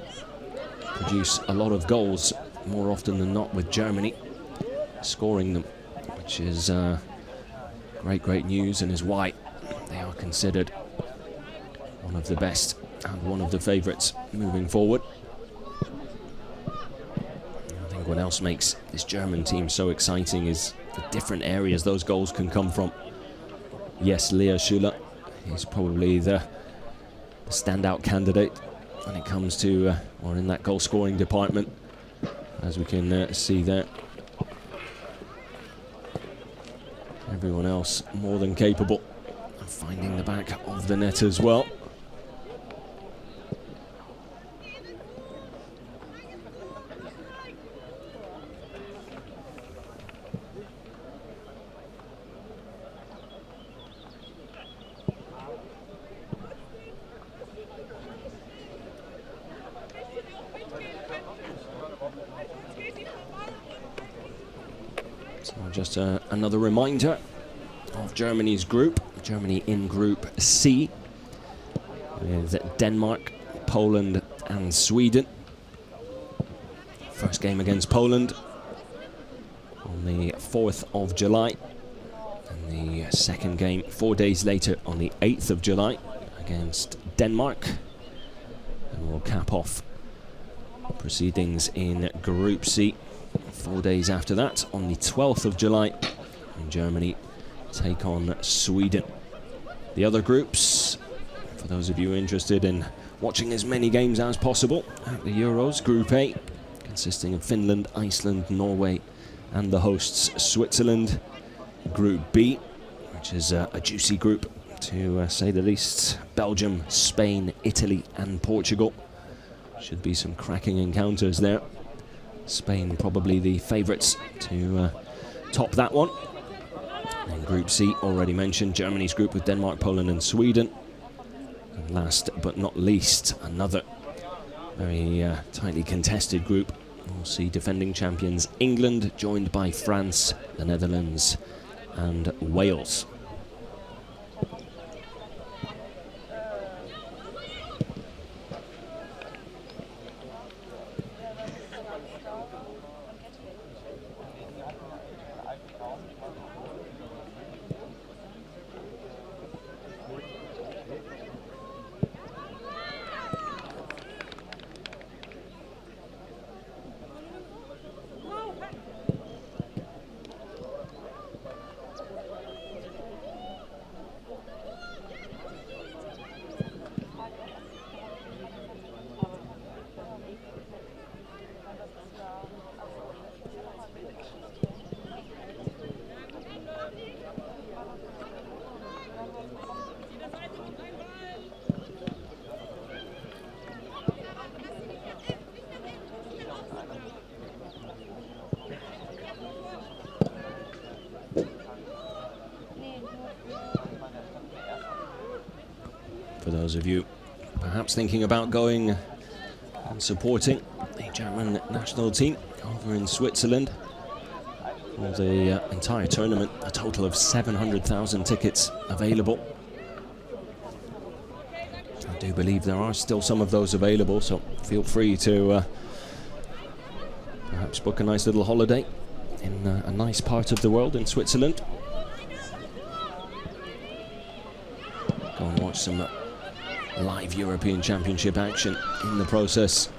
produce a lot of goals, more often than not with Germany scoring them, which is great news, and is why they are considered one of the best and one of the favourites moving forward. I think what else makes this German team so exciting is the different areas those goals can come from. Yes, Lea Schüller is probably the standout candidate when it comes to, or in that goal-scoring department, as we can see there. Everyone else more than capable of finding the back of the net as well. So just another reminder of Germany's group. Germany in Group C with Denmark, Poland and Sweden. First game against Poland on the 4th of July, and the second game 4 days later on the 8th of July against Denmark. And we'll cap off Proceedings in Group C. 4 days after that, on the 12th of July, in Germany take on Sweden. The other groups, for those of you interested in watching as many games as possible at the Euros, Group A, consisting of Finland, Iceland, Norway, and the hosts Switzerland. Group B, which is a juicy group, to say the least. Belgium, Spain, Italy, and Portugal. Should be some cracking encounters there. Spain probably the favourites to top that one. And Group C, already mentioned, Germany's group with Denmark, Poland, and Sweden. And last but not least, another very tightly contested group. We'll see defending champions England, joined by France, the Netherlands, and Wales. For those of you perhaps thinking about going and supporting the German national team over in Switzerland for the entire tournament, a total of 700,000 tickets available. I do believe there are still some of those available, so feel free to perhaps book a nice little holiday in a nice part of the world in Switzerland. Go and watch some live European Championship action in the process.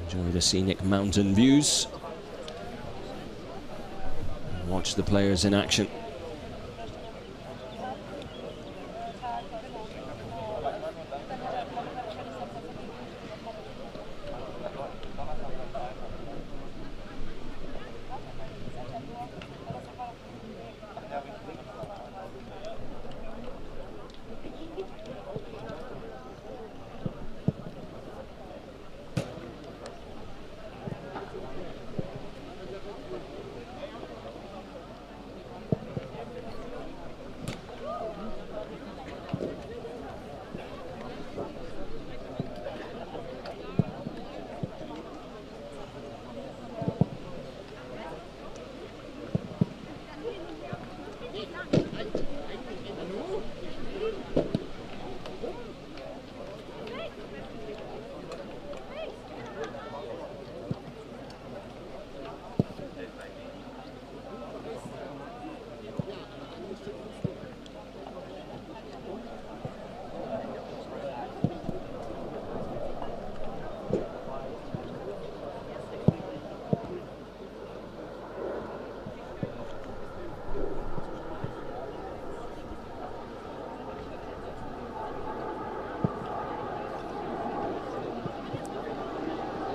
Enjoy the scenic mountain views and watch the players in action.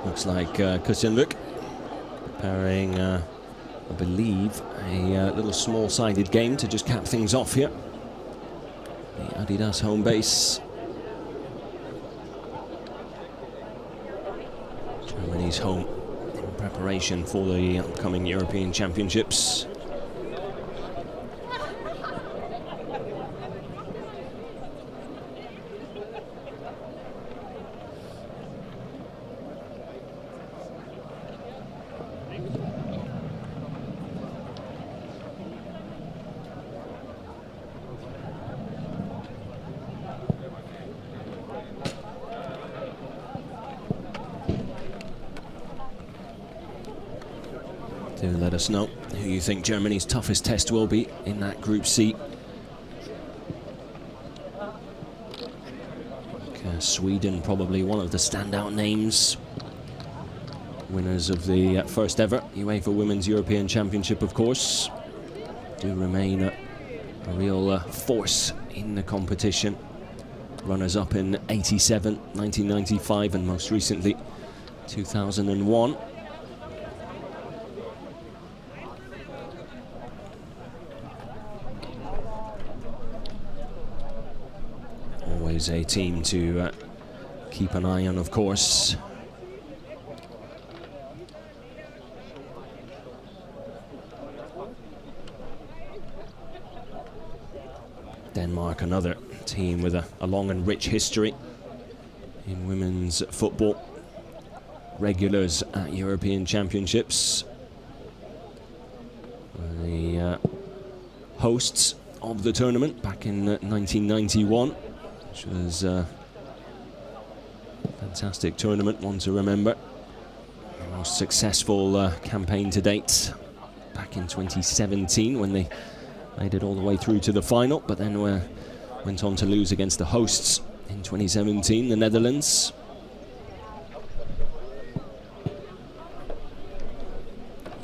Looks like Christian Luc preparing, I believe, a little small-sided game to just cap things off here. The Adidas home base. Germany's home in preparation for the upcoming European Championships. Do let us know who you think Germany's toughest test will be in that Group C. Sweden, probably one of the standout names. Winners of the first ever UEFA Women's European Championship, of course. Do remain a real force in the competition. Runners-up in 87, 1995, and most recently 2001. Always a team to keep an eye on, of course. Denmark, another team with a long and rich history in women's football. Regulars at European Championships. The hosts of the tournament back in 1991, which was a fantastic tournament, one to remember. The most successful campaign to date back in 2017 when they made it all the way through to the final, but then went on to lose against the hosts in 2017, the Netherlands.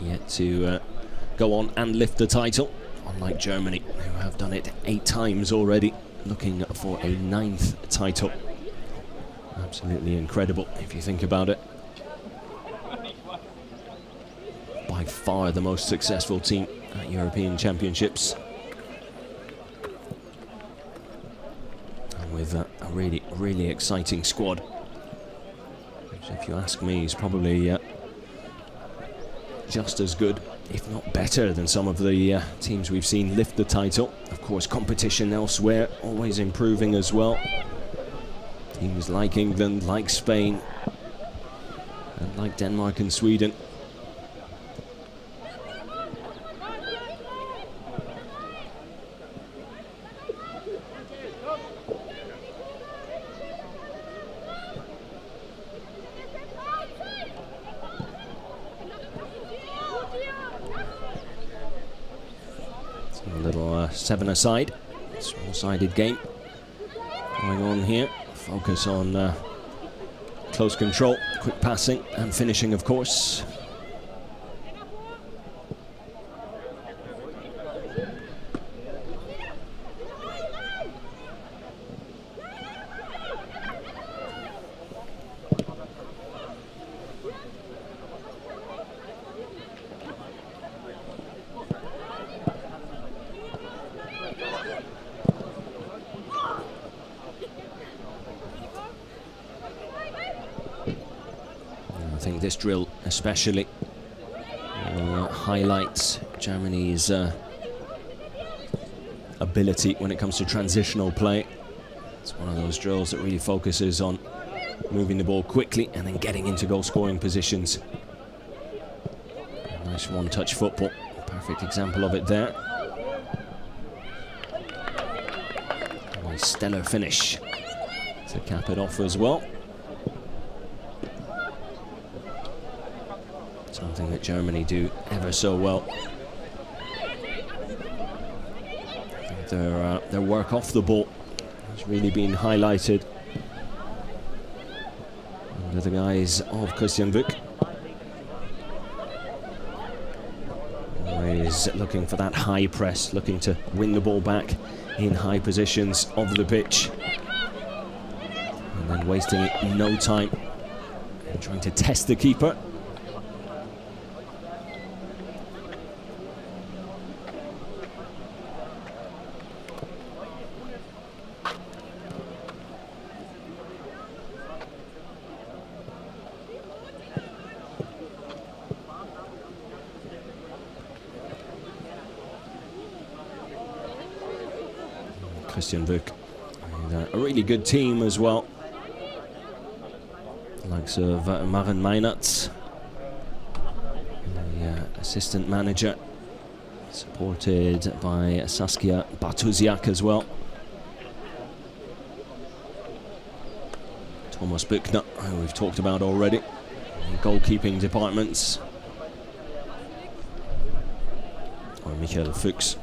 Yet to go on and lift the title, unlike Germany, who have done it 8 times already, looking for a 9th title. Absolutely incredible if you think about it. By far the most successful team at European Championships. And with a really, really exciting squad, which, if you ask me, is probably just as good, if not better, than some of the teams we've seen lift the title. Of course, competition elsewhere always improving as well. Teams like England, like Spain, and like Denmark and Sweden. A little 7-a-side, small-sided game going on here. Focus on close control, quick passing and finishing, of course. I think this drill especially will highlight Germany's ability when it comes to transitional play. It's one of those drills that really focuses on moving the ball quickly and then getting into goal-scoring positions. A nice one-touch football, perfect example of it there. A nice stellar finish to cap it off as well. Something that Germany do ever so well. Their work off the ball has really been highlighted under the guise of Christian Wück. Always looking for that high press, looking to win the ball back in high positions of the pitch, and then wasting no time and trying to test the keeper. Christian Wück, and a really good team as well. The likes of Maren Meinertz, the assistant manager, supported by Saskia Bartusiak as well. Thomas Buchner, who we've talked about already, in goalkeeping departments. Or Michael Fuchs,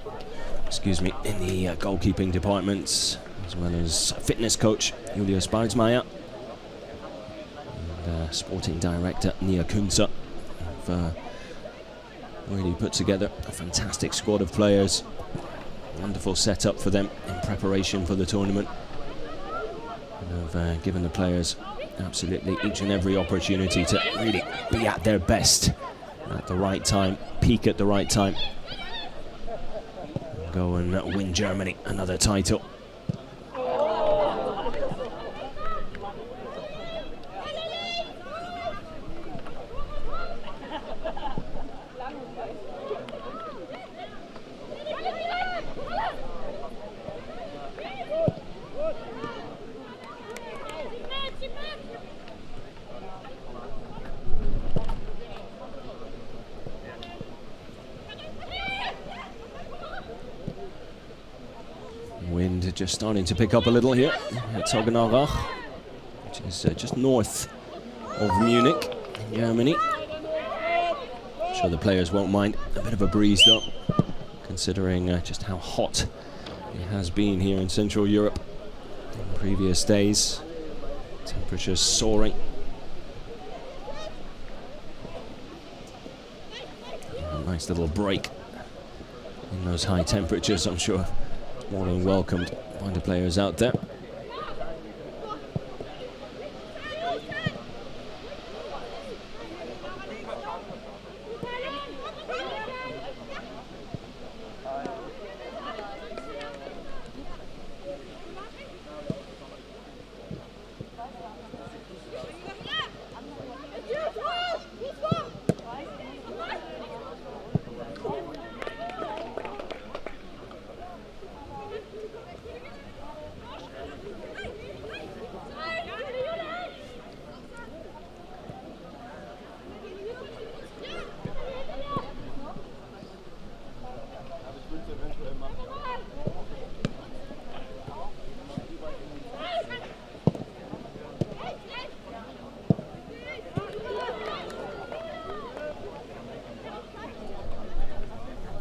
excuse me, in the goalkeeping departments, as as well as fitness coach Julius Bardsmeyer and sporting director Nia Kunze have really put together a fantastic squad of players. Wonderful setup for them in preparation for the tournament, and have given the players absolutely each and every opportunity to really be at their best at the right time, peak at the right time, and go and win Germany another title. Wind just starting to pick up a little here at Toggenarach, which is just north of Munich, in Germany. I'm sure the players won't mind a bit of a breeze though, considering just how hot it has been here in Central Europe in previous days. Temperatures soaring. A nice little break in those high temperatures, I'm sure. More than welcomed by the players out there.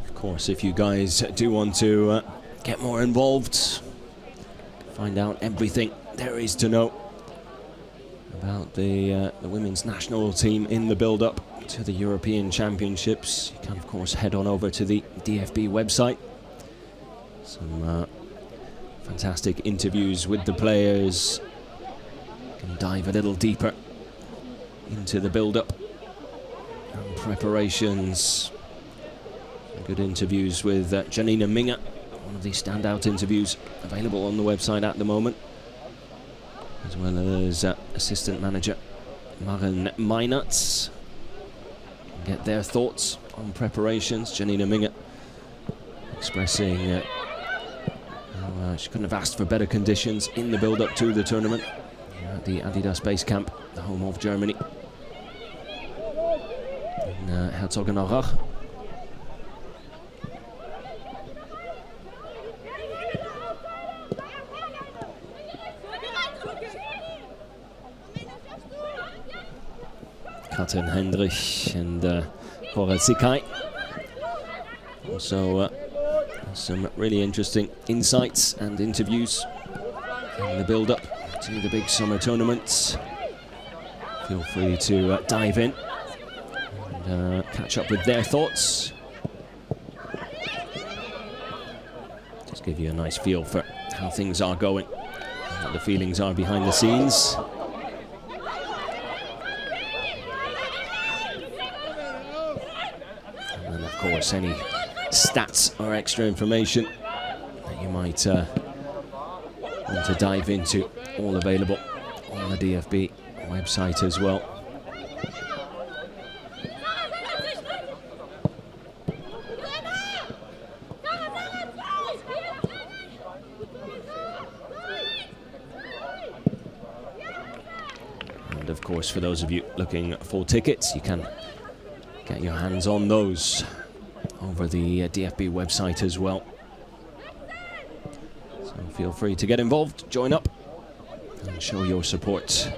Of course, if you guys do want to get more involved, find out everything there is to know about the women's national team in the build-up to the European Championships, you can of course head on over to the DFB website. Some fantastic interviews with the players. You can dive a little deeper into the build-up and preparations. Good interviews with Janina Minge, one of the standout interviews available on the website at the moment, as well as assistant manager Maren Meinertz. Get their thoughts on preparations. Janina Minge expressing how she couldn't have asked for better conditions in the build-up to the tournament at the Adidas base camp, the home of Germany, in Herzogenaurach. Katrin Hendrich and Cora Zikai. Also some really interesting insights and interviews in the build-up to the big summer tournaments. Feel free to dive in and catch up with their thoughts. Just give you a nice feel for how things are going, what the feelings are behind the scenes. And of course, any stats or extra information that you might want to dive into, all available on the DFB website as well. And of course, for those of you looking for tickets, you can get your hands on those over the DFB website as well. So feel free to get involved, join up, and show your support.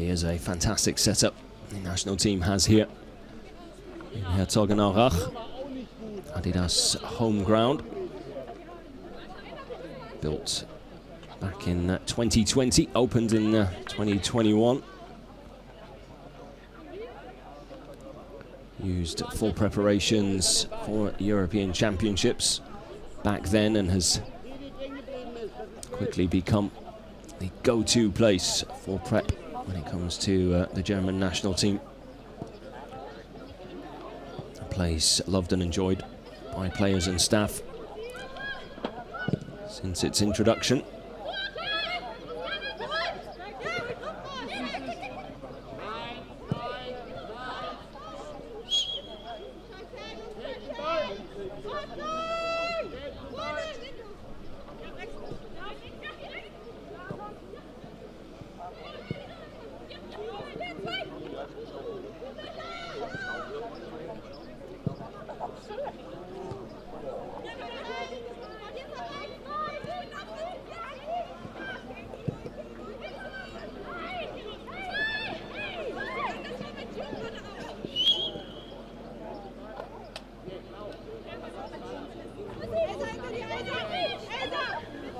really is a fantastic setup the national team has here in Herzogenaurach. Adidas home ground, built back in 2020, opened in 2021. Used full preparations for European Championships back then, and has quickly become the go-to place for prep when it comes to the German national team. A place loved and enjoyed by players and staff since its introduction.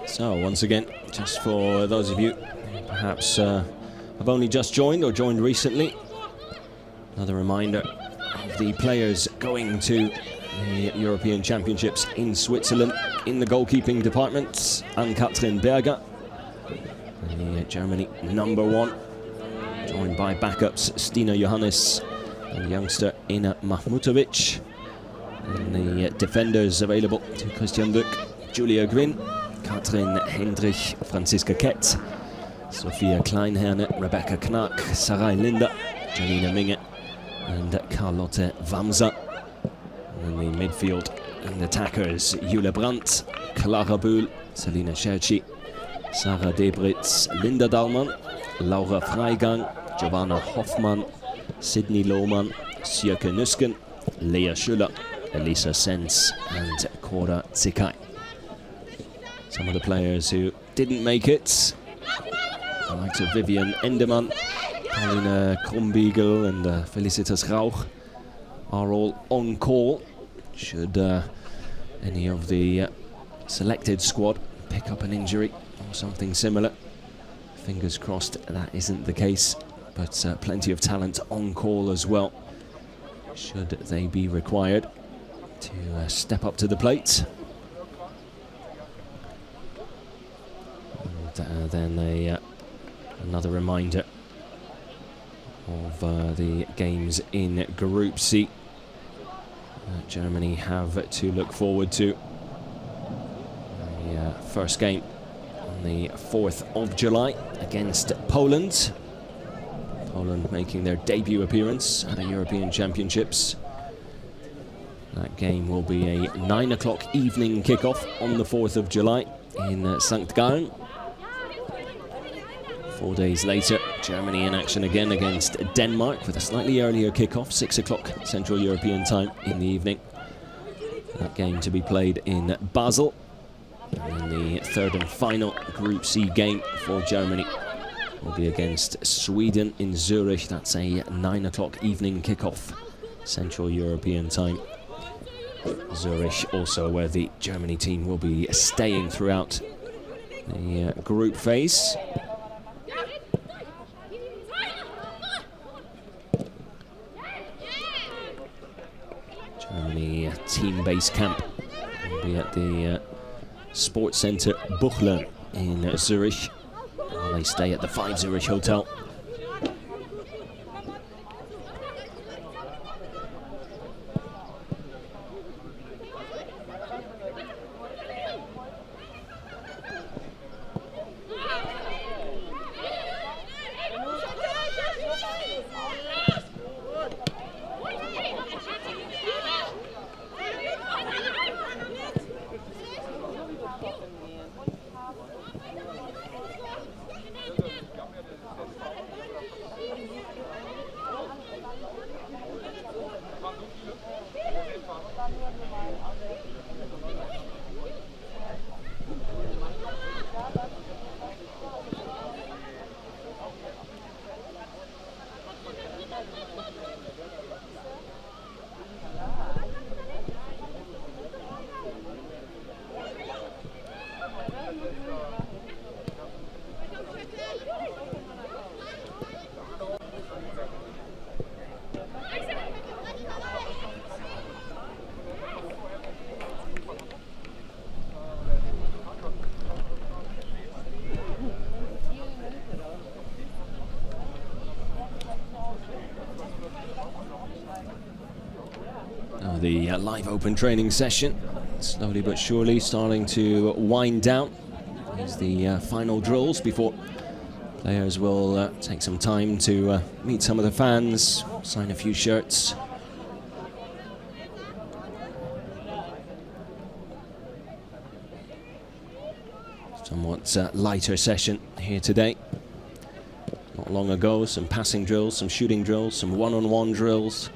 So once again, just for those of you who perhaps have only just joined or joined recently, another reminder of the players going to the European Championships in Switzerland. In the goalkeeping department, Ann-Kathrin Berger, the Germany #1, joined by backups Stina Johannes and youngster Ina Mahmutovic. And the defenders available to Christian Buck, Julia Gwyn, Katrin Hendrich, Franziska Kett, Sophia Kleinherne, Rebecca Knack, Sarai Linder, Janina Minge and Carlotte Wamser. And in the midfield and attackers, Jule Brandt, Clara Bühl, Selina Scherci, Sarah Debritz, Linda Dahlmann, Laura Freigang, Giovanna Hoffmann, Sydney Lohmann, Sjöke Nüsken, Lea Schüller, Elisa Sens and Cora Zikai. Some of the players who didn't make it, the likes of Vivian Endermann, Paulina Krumbiegel and Felicitas Rauch, are all on call should any of the selected squad pick up an injury or something similar. Fingers crossed that isn't the case, but plenty of talent on call as well, should they be required to step up to the plate. And then another reminder of the games in Group C that Germany have to look forward to. The first game on the 4th of July against Poland. Poland making their debut appearance at the European Championships. That game will be a 9 o'clock evening kickoff on the 4th of July in St. Gallen. 4 days later, Germany in action again against Denmark with a slightly earlier kickoff, 6 o'clock Central European time in the evening. That game to be played in Basel. And then the third and final Group C game for Germany will be against Sweden in Zurich. That's a 9 o'clock evening kickoff, Central European time. Zurich also where the Germany team will be staying throughout the group phase. Germany team base camp will be at the Sports Centre Buchler in Zurich, while they stay at the 5 Zurich Hotel. The live open training session, slowly but surely starting to wind down. These the final drills before players will take some time to meet some of the fans, sign a few shirts. Somewhat lighter session here today. Not long ago, some passing drills, some shooting drills, some one-on-one drills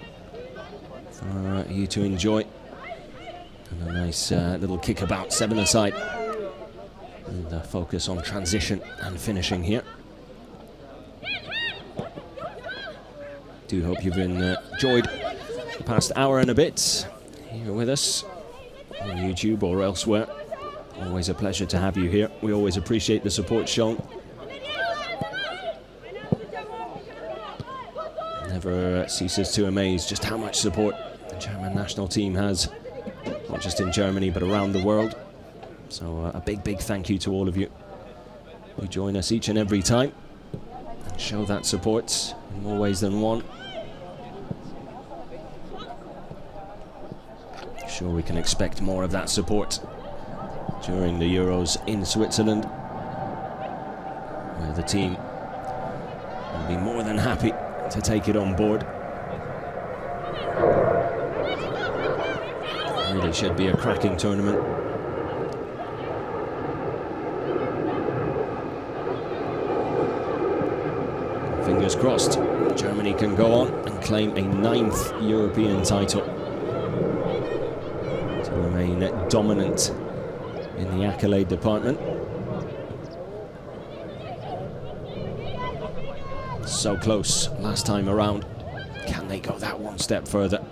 for you to enjoy. And a nice little kickabout seven-a-side. And focus on transition and finishing here. Do hope you've enjoyed the past hour and a bit here with us on YouTube or elsewhere. Always a pleasure to have you here. We always appreciate the support shown. Never ceases to amaze just how much support the German national team has, not just in Germany but around the world. So a big thank you to all of you who join us each and every time and show that support in more ways than one. Sure, we can expect more of that support during the Euros in Switzerland, where the team will be more than happy to take it on board. It really should be a cracking tournament. Fingers crossed, Germany can go on and claim a 9th European title to remain dominant in the accolade department. So close last time around. Can they go that one step further?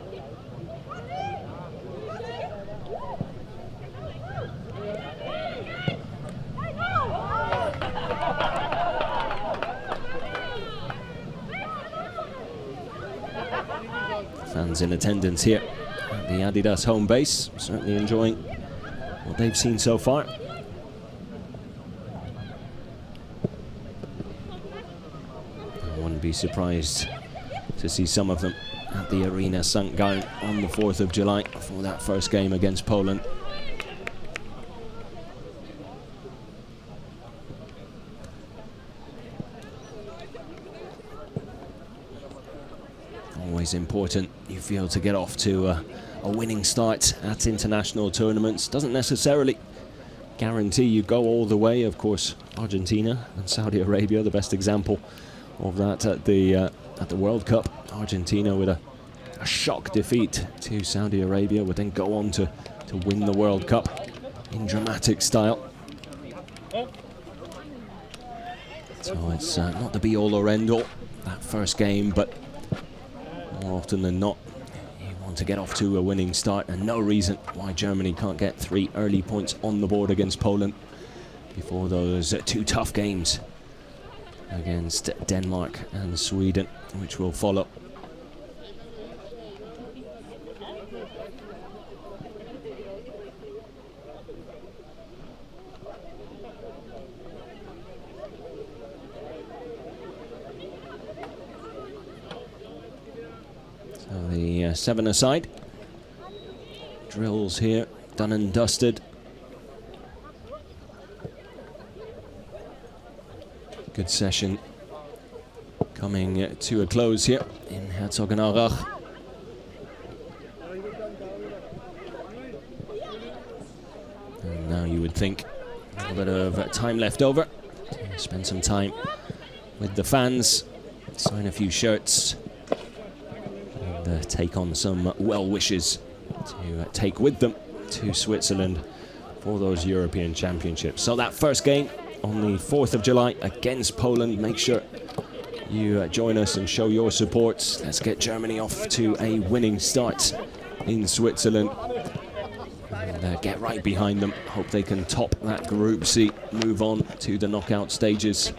Fans in attendance here at the Adidas home base, certainly enjoying what they've seen so far. I wouldn't be surprised to see some of them at the Arena St. Gallen on the 4th of July for that first game against Poland. Always important, you feel, to get off to a winning start at international tournaments. Doesn't necessarily guarantee you go all the way. Of course, Argentina and Saudi Arabia, the best example of that at the World Cup. Argentina with a shock defeat to Saudi Arabia would then go on to win the World Cup in dramatic style. So it's not the be-all or end-all, that first game, but more often than not, you want to get off to a winning start, and no reason why Germany can't get 3 early points on the board against Poland before those 2 tough games against Denmark and Sweden, which will follow. So the 7-a-side drills here, done and dusted. Good session coming to a close here in Herzogenaurach. And now you would think a little bit of time left over to spend some time with the fans, sign a few shirts, and take on some well wishes to take with them to Switzerland for those European Championships. So that first game on the 4th of July against Poland. Make sure you join us and show your support. Let's get Germany off to a winning start in Switzerland. And get right behind them. Hope they can top that Group C, move on to the knockout stages,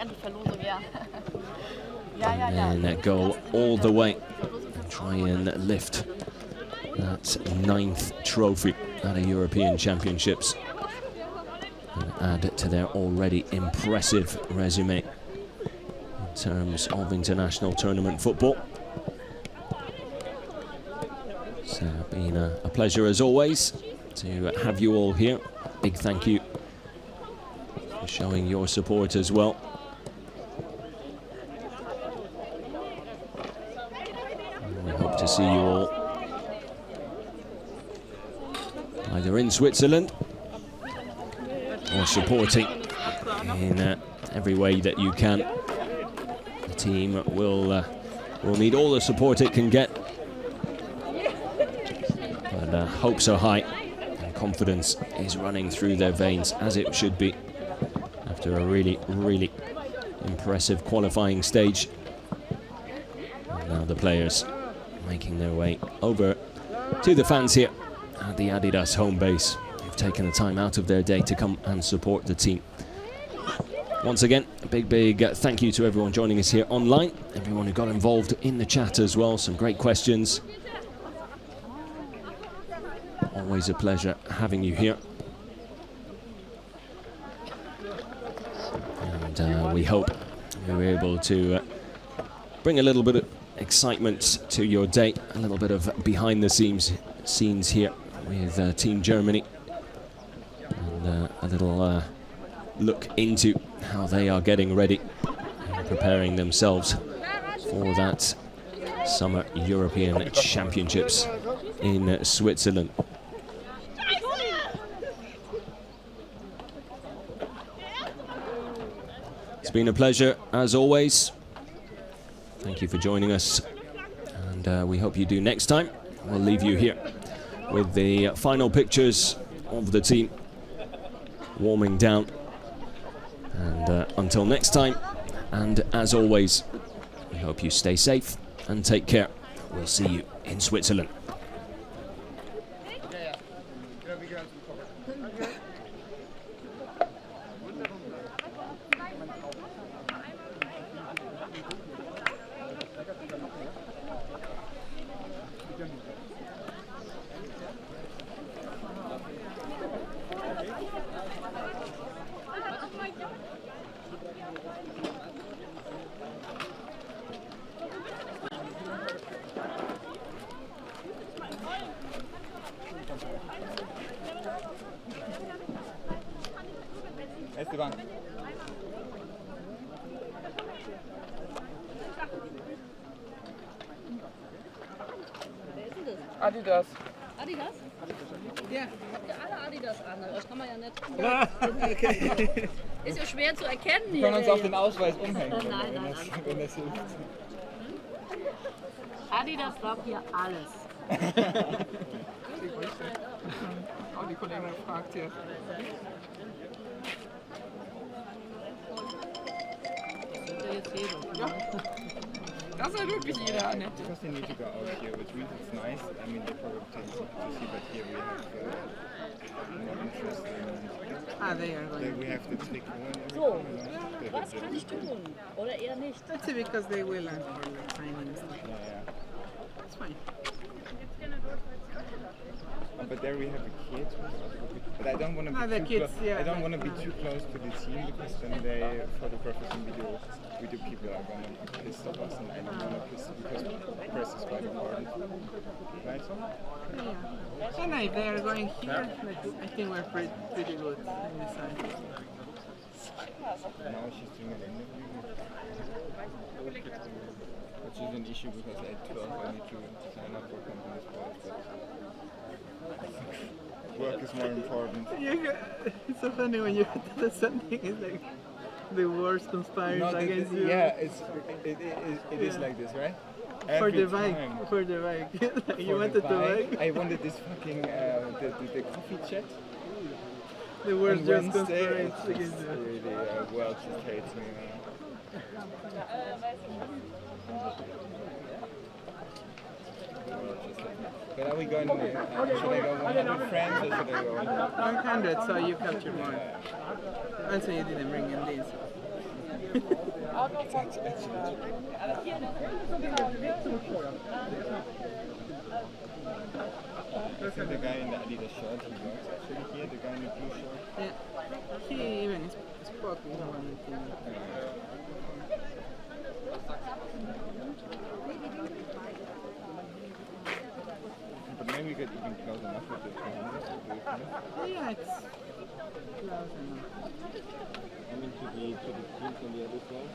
and then go all the way and try and lift that 9th trophy at a European Championships and add to their already impressive resume in terms of international tournament football. It's been a pleasure as always to have you all here. Big thank you for showing your support as well. And we hope to see you all either in Switzerland or supporting in every way that you can. The team will need all the support it can get. But hopes are high and confidence is running through their veins, as it should be, after a really, really impressive qualifying stage. And now the players making their way over to the fans here at the Adidas home base. They've taken the time out of their day to come and support the team. Once again, a big thank you to everyone joining us here online, everyone who got involved in the chat as well. Some great questions. Always a pleasure having you here. And we hope we were able to bring a little bit of excitement to your day, a little bit of behind the scenes here with Team Germany, and a little look into how they are getting ready and preparing themselves for that Summer European Championships in Switzerland. It's been a pleasure as always. Thank you for joining us, and we hope you do next time. We'll leave you here with the final pictures of the team warming down. And until next time, and as always, we hope you stay safe and take care. We'll see you in Switzerland. Esteban. Adidas. Adidas? Ja. Habt ihr alle Adidas an? Das kann man ja nicht. Ja. Okay. Ist ja schwer zu erkennen Wir hier. können uns auf den Ausweis umhängen, Nein. wenn das hilft. Adidas braucht hier alles. Auch die Kollegin fragt hier. Das ist jetzt jeder. Ja. Das soll wirklich jeder annehmen. Because they need to go out here, which means it's nice. I mean, they probably take to see, but here we have more interesting. They are going. We have the trick one. So, was kann ich tun? Oder eher nicht? That's it, because they will learn for the timing. Yeah. It's fine. But there we have the kids. But I don't want to be the too kids, close. yeah. I don't want to be too close to the team, because then they photographers and video people are going to be pissed off us, and I don't want to piss them, because press is quite important. Right? Yeah. And if they are going here, I think we're pretty good on this side. Now she's doing an interview. Which is an issue, because at 12 I need to sign up for company sports, but work is more important. It's so funny when you tell something, it's like the worst conspires against you. Yeah, it is like this, right? For Every the bike, time. for the bike. For You the wanted to bike, bike? I wanted this fucking the coffee chat. The worst On just Wednesday, conspires it's against just you. really well, just hates me. But are we going? Should I go 100 friends or should I go 100, so you capture more. Also, you didn't bring in these. I think the guy in the Adidas shirt, he works actually here, the guy in the blue shirt. Yeah, he even spoke with one thing. But maybe we could even close enough with the 200. Yeah, it's close enough. I mean, to the teams on the other side.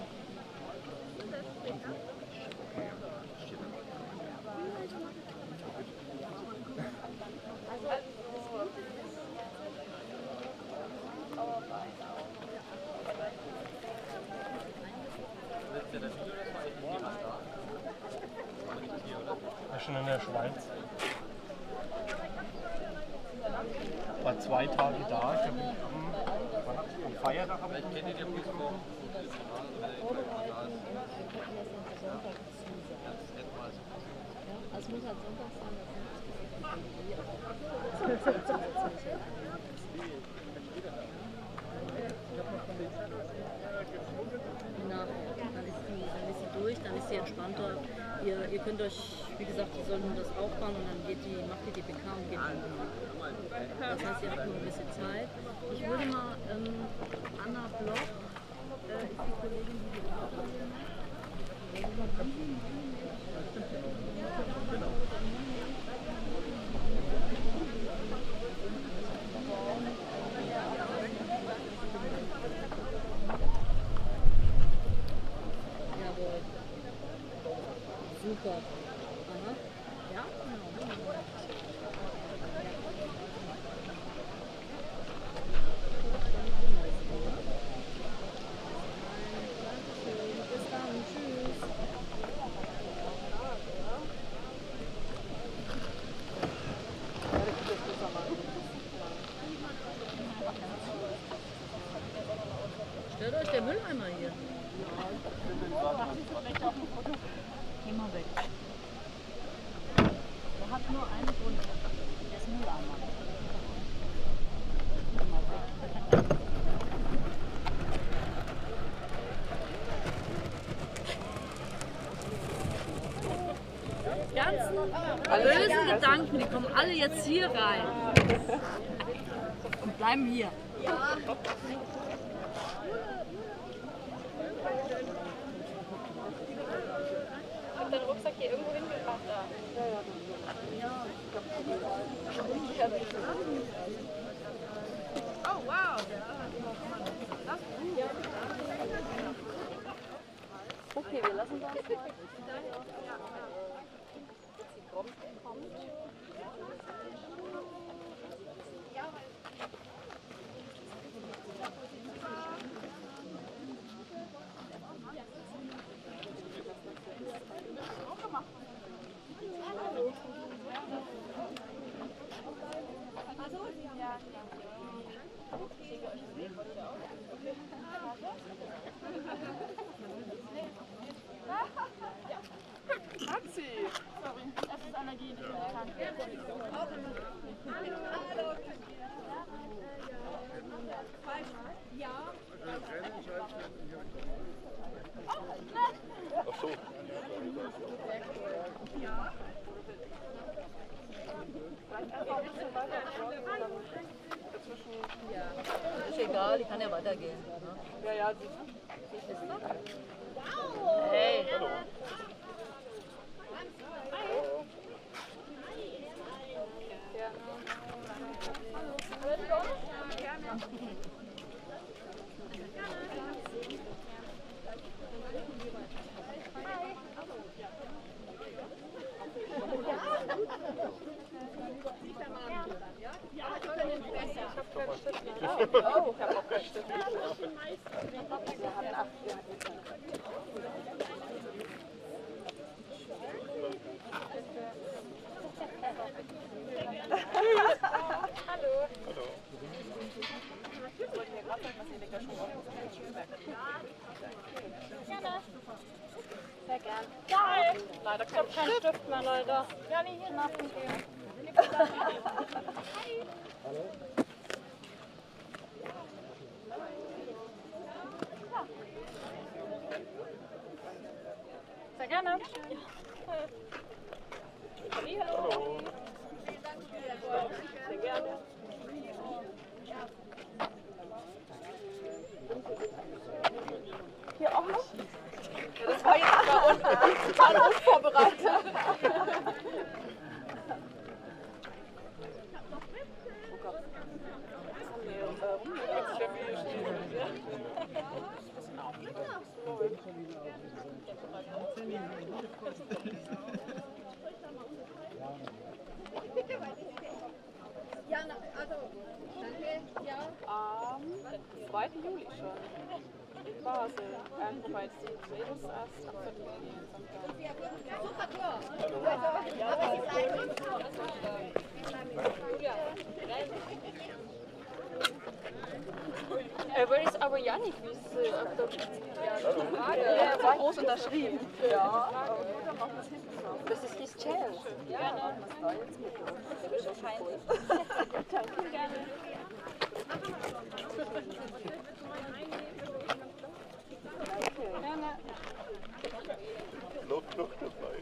War schon in der Schweiz. War 2 Tage da. Ich habe am Feiertag habe ich kenne den gesprochen. Es muss halt Sonntag sein. Dann ist sie durch, dann ist sie entspannter. Ihr könnt euch, wie gesagt, die sollen das aufbauen und dann macht ihr die PK und geht dann. Das heißt, ihr habt nur ein bisschen Zeit. Ich würde mal Anna Bloch, ist die Kollegin, die die Aufnahme macht. Jawohl. Super. Aha. Ja, genau. Bis dann. Tschüss. Stört euch der Mülleimer hier? Geh mal weg. Der hat nur einen Grund. Der ist Mülleimer. Geh mal weg. Die ganzen bösen Gedanken, die kommen alle jetzt hier rein. Und bleiben hier. Den Rucksack hier irgendwo hingebracht da. Oh wow! Okay, wir lassen das mal. Maxi! Sorry, es ist Allergie, nicht Ja. Ach so. Ja. Ist egal, die kann ja weitergehen. Ne? Ja, ja. Wow! Hey! Hallo. Oh, ich habe auch keinen Stift. Hallo. Hallo. Ich wollte mir gerade sagen, was ihr lecker schon offen ist. Gerne. Sehr gern. Ja, leider kein Stift mehr, leider. Ja, nee, hier nach dem Gehen. Sehr gerne. Hallo. Sehr gerne. Hier auch noch? Ja, das war jetzt aber total unvorbereitet. Oh Gott. Was haben wir Ja, also, danke, ja. Am 2. Juli schon. In Basel. Wobei die Mädels erst am 4. Juli sind. Super Tor. Where is our Yannick? Wie ist die Frage? Er war groß unterschrieben. Ja. Das ist his chance. Ja, das war jetzt mit. Danke, gerne. Gerne. Noch dabei.